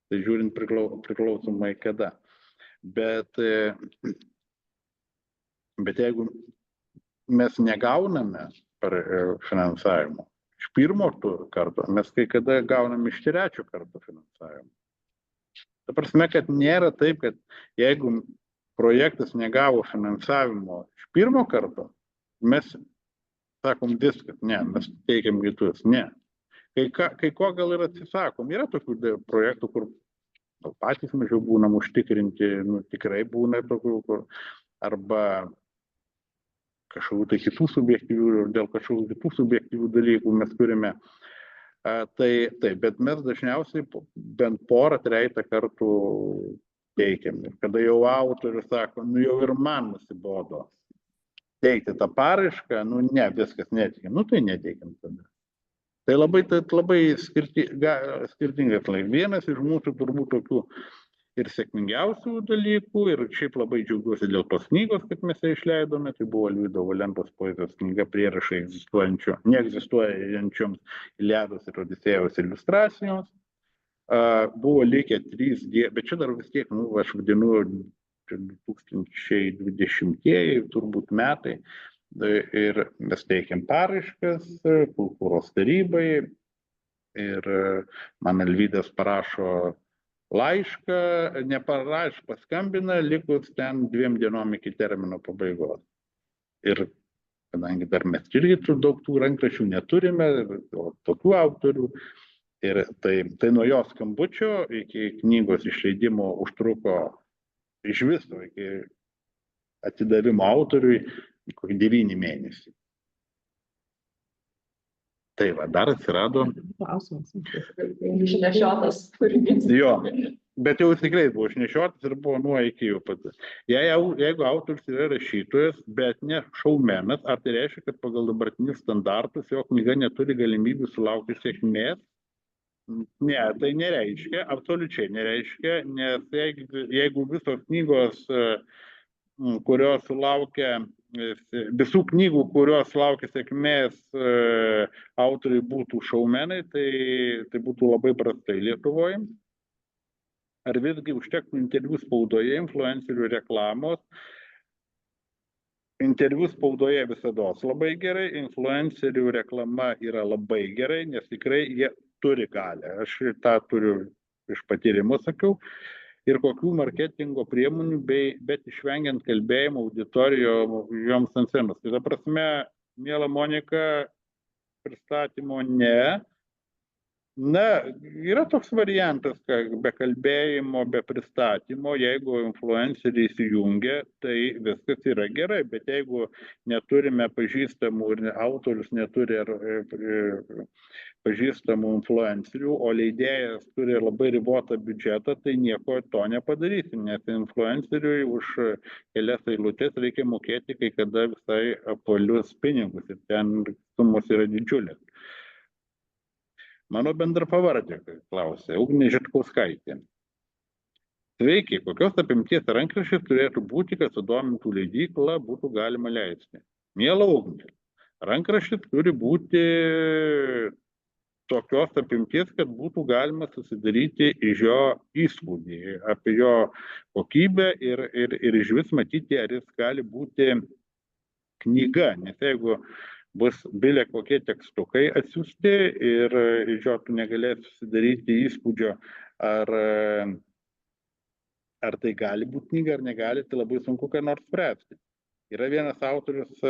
Tai žiūrint priklausomai kada. Bet jeigu mes negauname finansavimo iš 1 karto, mes kai kada gauname iš 3 karto finansavimo. Ta prasme, kad nėra taip, kad jeigu projektas negavo finansavimo iš pirmo karto, mes sakom viskas, ne, mes teikiam kitus, ne. Kai ko gal ir atsisakom. Yra tokių projektų, kur patys mažiau būnam užtikrinti, nu, tikrai būna tokių, kur arba kažkokių tai kitų subjektyvių, dėl kažkokių kitų subjektyvių dalykų mes turime. Tai, bet mes dažniausiai bent porą, trejetą kartų teikiam. Ir kada jau autorius sako, nu jau ir man nusibodo teikti tą paraišką, nu ne, viskas neteikiam, nu tai neteikiam tada. Tai labai skirtingas laikas. Vienas iš mūsų turbūt tokių ir sėkmingiausių dalykų, ir šiaip labai džiaugiuosi dėl tos knygos, kad mes ją išleidome, tai buvo Liudo Valentos poezijos knyga Prierašai neegzistuojančioms Iliados ir Odisėjos iliustracijoms. Buvo likę 3, bet čia dar vis tiek, nu, aš vadinu 2020-ieji turbūt metai, ir mes teikiam paraiškas kultūros tarybai, ir man Alvydas parašo laišką, paskambina, likus ten 2 dienom iki termino pabaigos. Ir kadangi dar mes irgi daug tų rankraščių neturime, tokių autorių, ir tai nuo jo skambučio iki knygos išleidimo užtruko iš viso, iki atidavimo autoriui, kokį 9 mėnesių. Tai va, dar atsirado. Klausimas. Išnešiotas kūrinys. Jo, bet jau tikrai buvo išnešiotas ir buvo nuo iki jau pat. Jeigu autorius yra rašytojas, bet ne šoumenas, ar tai reiškia, kad pagal dabartinius standartus jo knyga neturi galimybių sulaukti sėkmės? Ne, tai nereiškia, absoliučiai nereiškia, nes jeigu visos knygos, kurios sulaukia, visų knygų, kurios laukia sėkmės, autoriai būtų šoumenai, tai būtų labai prastai Lietuvoje. Ar visgi užtektų interviu spaudoje, influencerių reklamos? Interviu spaudoje visados labai gerai, influencerių reklama yra labai gerai, nes tikrai jie turi galę. Aš tą turiu iš patyrimo sakiau. Ir kokių marketingo priemonių, bet išvengiant kalbėjimo auditorijoms ant scenos. Tai ta prasme, miela Monika, pristatymo ne. Na, yra toks variantas, kad be kalbėjimo, be pristatymo, jeigu influenceriai įsijungia, tai viskas yra gerai, bet jeigu neturime pažįstamų ir autorius neturi pažįstamų influencerių, o leidėjas turi labai ribotą biudžetą, tai nieko to nepadarysim, nes influenceriui už kelias eilutės reikia mokėti kai kada visai apvalius pinigus ir ten sumos yra didžiulės. Mano bendrapavardė klausė, Ugnė Žetkauskaitė. Sveiki, kokios apimties rankraštis turėtų būti, kad sudomintų leidyklą būtų galima leisti? Miela Ugnė, rankraštis turi būti tokios apimties, kad būtų galima susidaryti iš jo įspūdį apie jo kokybę ir iš vis matyti, ar jis gali būti knyga, nes jeigu bus bilė kokie tekstukai atsiųsti ir iš jo tu negalėsi susidaryti įspūdžio, ar tai gali būti knyga ar negali, tai labai sunku ką nors spręsti. Yra vienas autorius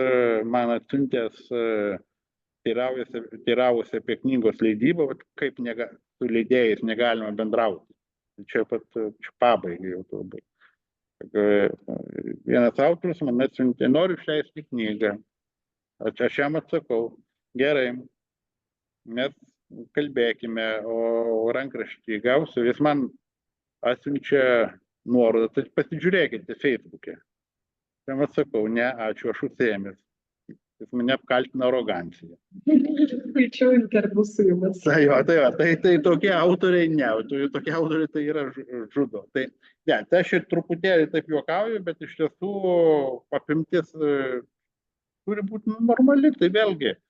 man atsiuntęs teiravosi apie knygos leidybą, kaip su leidėjais negalima bendrauti. Čia pabaigai jau turbūt. Vienas autorius man atsiuntė, noriu išleisti knygą. Aš jam atsakau, gerai, mes kalbėkime, o rankraštį gausiu, jis man atsiunčia nuorodą, tai pasižiūrėkite Facebook'e. Jam atsakau, ne, ačiū, aš užsiėmęs. Jis mane apkaltina aroganciją. Skaičiau interviu su jumis. Tai tokie autoriai ne, tokie autoriai tai yra žudo. Tai aš ir truputėlį taip juokauju, bet iš tiesų apimtis turi būti normali, tai vėlgi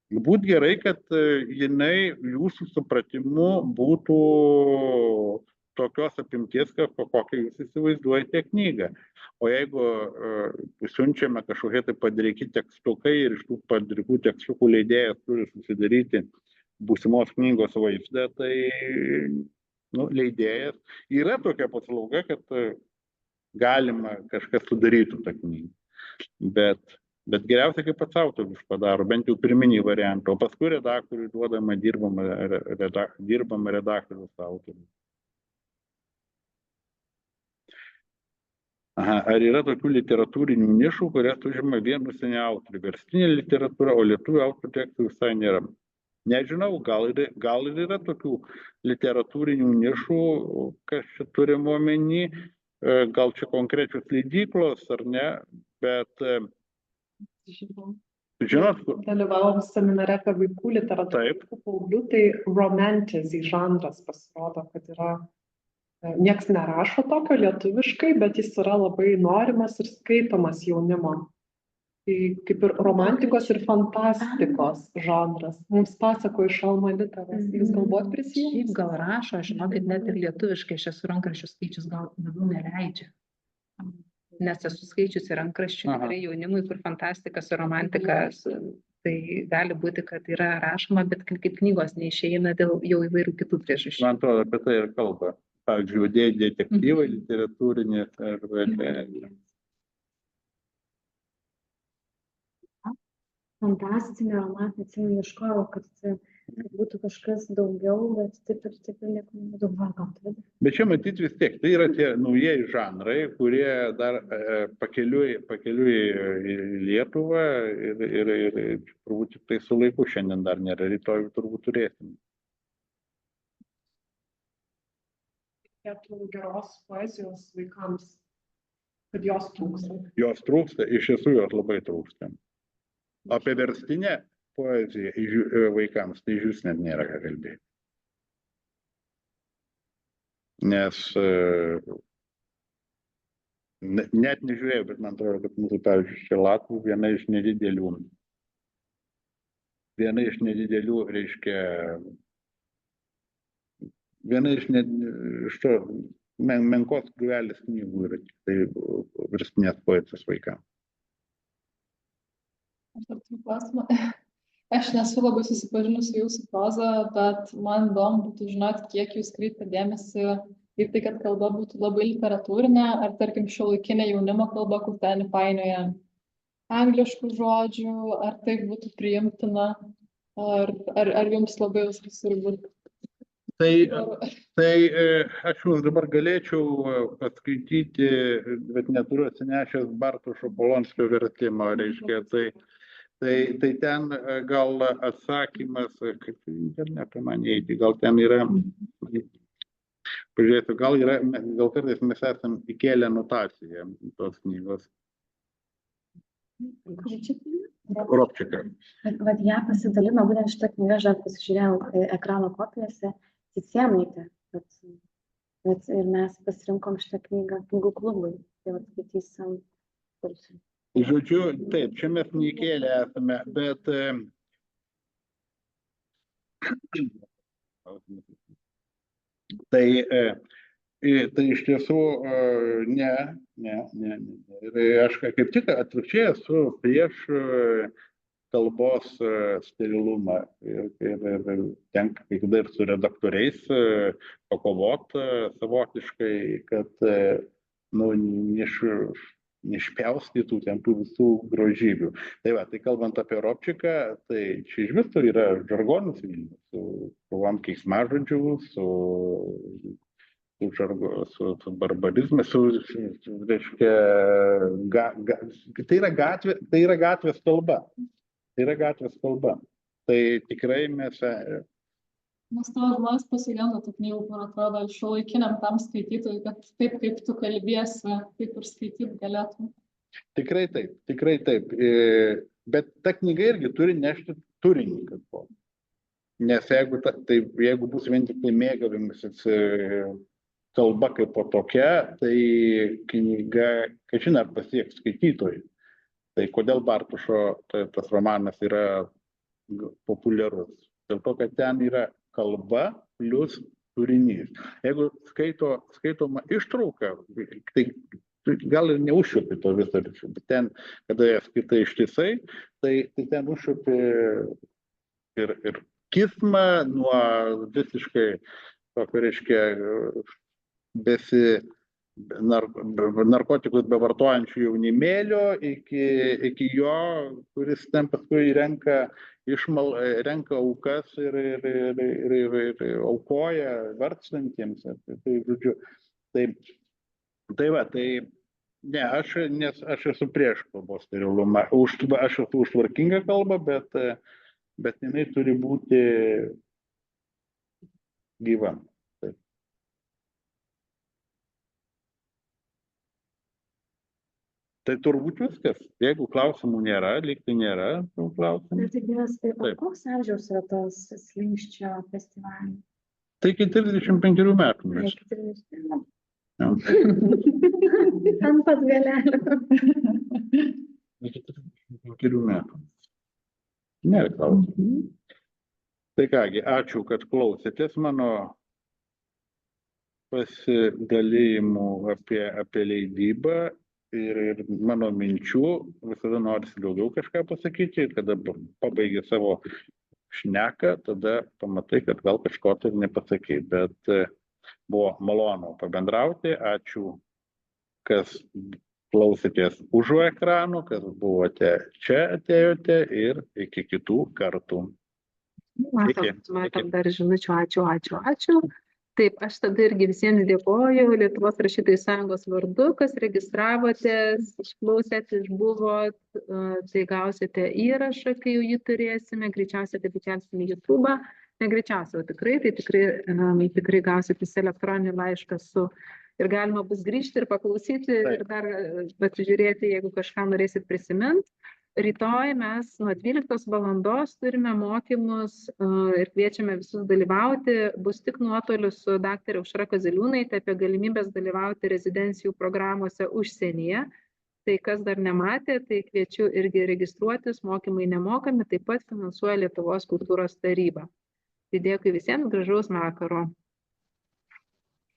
būtų gerai, kad jinai jūsų supratimu būtų tokios apimties, kokią jūs įsivaizduojate knygą. O jeigu siunčiame kažkokie tai padaryti tekstukai ir iš tų padarikų tekstukų leidėjas turi susidaryti būsimos knygos vaizdą, tai leidėjas yra tokia paslauga, kad galima kažkas sudarytų tą knygą. Bet geriausia, kai pats autorius padaro, bent jau pirminį variantą, o paskui redaktoriui duodama dirbama redaktorius autorius. Ar yra tokių literatūrinių nišų, kurias užima vien užsienio autorių? Verstinė literatūra, o lietuvių autorių tekstų visai nėra. Nežinau, gal ir yra tokių literatūrinių nišų, kas čia turime omeny, gal čia konkrečios leidyklos ar ne, bet žinot, Dalyvavom seminare apie vaikų literatūrą, vaikų paauglių, tai romantizy žanras pasirodo, kad yra, nieks nerašo tokio lietuviškai, bet jis yra labai norimas ir skaitomas jaunimo. Tai kaip ir romantikos ir fantastikos žanras. Mums pasako iš Alma Literos. Jūs galbūt prisijungti? Šiaip gal rašo, žinokit, net ir lietuviškai aš esu rankraščių skaičius gal labiau neleidžia. Nes esu skaičiusi rankraščių tikrai jaunimui, kur fantastika su romantika, tai gali būti, kad yra rašoma, bet kaip knygos neišeina dėl jau įvairių kitų priežasčių. Man atrodo, apie tai ir kalba. Pavyzdžiui, detektyvai, literatūrinė ar Fantastinė romanė, atsimenu, ieškojau, kad būtų kažkas daugiau, bet taip ir nieko nedaug. Bet čia matyti vis tiek, tai yra tie naujieji žanrai, kurie dar pakeliui į Lietuvą ir turbūt tik tai su laiku šiandien dar nėra, rytoj turbūt turėsim. Reikėtų geros poezijos vaikams, kad jos trūksta. Jos trūksta, iš tiesų jos labai trūksta. Apie verstinę poeziją vaikams tai iš vis net nėra ką kalbėti. Nes net nežiūrėjau, bet man atrodo, kad mūsų, pavyzdžiui, čia Latvų viena iš nedidelių, reiškia, menkos krūvelės knygų yra tik tai verstinės poezijos vaikams. Aš dar turiu klausimą. Aš nesu labai susipažinus su jūsų proza, bet man įdomu būtų žinoti, kiek jūs kreipiate dėmesį į tai, kad kalba būtų labai literatūrinė, ar tarkim šiuolaikinė jaunimo kalba, kur ten įpainioja angliškų žodžių, ar tai būtų priimtina, ar jums labai viskas turi būti? Tai aš jūs dabar galėčiau paskaityti, bet neturiu atsinešęs Bartošo Polonskio vertimo, reiškia, tai ten gal atsakymas, kaip internetą man įeiti, gal ten yra, pažiūrėsiu, gal kartais mes esam įkėlę notaciją tos knygos. Robčika. Vat ją pasidalino, būtent šitą knygą, aš pasižiūrėjau ekrano kopijose, Cicėnaitė, ir mes pasirinkom šitą knygą knygų klubui, tai vat skaitysim kursui. Žodžiu, taip, čia mes neįkėlę esame, bet tai iš tiesų ne. Ir aš kaip tik atvirkščiai esu prieš kalbos sterilumą ir tenka kai kada ir su redaktoriais pakovot savotiškai, kad neišpjaustytų ten tų visų grožybių. Tai va, tai kalbant apie Robčiką, tai čia iš viso yra žargonas Vilnius, su krūvom keiksmažodžių, su barbarizmas, reiškia, tai yra gatvės kalba. Tai tikrai mes... Nes tavo žmonės pasigenda tų knygų, kur atrodo šiuolaikiniam tam skaitytojui, kad taip kaip tu kalbėsi, taip ir skaityti galėtum. Tikrai taip. Bet ta knyga irgi turi nešti turinį kažko. Nes jeigu bus vien tik tai mėgavimasis kalba kaip po tokia, tai knyga, kažin ar pasieks skaitytojui. Tai kodėl Bartošo tas romanas yra populiarus? Dėl to, kad ten yra kalba plus turinys. Jeigu skaitoma ištrauka, tai gal ir neužčiuopi to viso, bet ten, kada ją skaitai ištisai, tai ten užčiuopi ir kismą nuo visiškai tokio, reiškia, narkotikus bevartojančių jaunimėlio iki jo, kuris ten paskui renka aukas ir aukoja vargstantiems. Tai žodžiu, ne, aš esu prieš kalbos sterilumą. Aš esu už tvarkingą kalbą, bet jinai turi būti gyva. Tai turbūt viskas. Jeigu klausimų nėra, lygtai nėra klausimų. O koks amžiaus yra tas slenksčio festivalis? Tai iki 35 metų. Ant pat galelio. Iki 35 metų. Nėra klausimų. Tai kągi, ačiū, kad klausėtės mano pasidalijimų apie leidybą. Ir mano minčių, visada norisi daugiau kažką pasakyti, kada pabaigi savo šneką, tada pamatai, kad gal kažko tai nepasakai, bet buvo malonu pabendrauti, ačiū, kas klausėtės už ekranų, kas buvote čia atėjote ir iki kitų kartų. Matom dar žinučių, ačiū. Taip, aš tada irgi visiems dėkoju Lietuvos rašytojų sąjungos vardu, kas registravotės, išklausėt, išbuvot, tai gausite įrašą, kai jau jį turėsime, greičiausiai tai įkelsime į YouTube, negreičiausiai, o tikrai gausite elektroninį laišką ir galima bus grįžti ir paklausyti ir dar pasižiūrėti, jeigu kažką norėsit prisiminti. Rytoj mes nuo 12 valandos turime mokymus ir kviečiame visus dalyvauti. Bus tik nuotoliu su dr. Aušra Kaziliūnaite apie galimybės dalyvauti rezidencijų programuose užsienyje. Tai kas dar nematė, tai kviečiu irgi registruotis, mokymai nemokami, taip pat finansuoja Lietuvos kultūros taryba. Tai dėkui visiems, gražaus vakaro.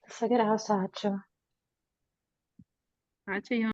Viso geriausio, ačiū. Ačiū jums.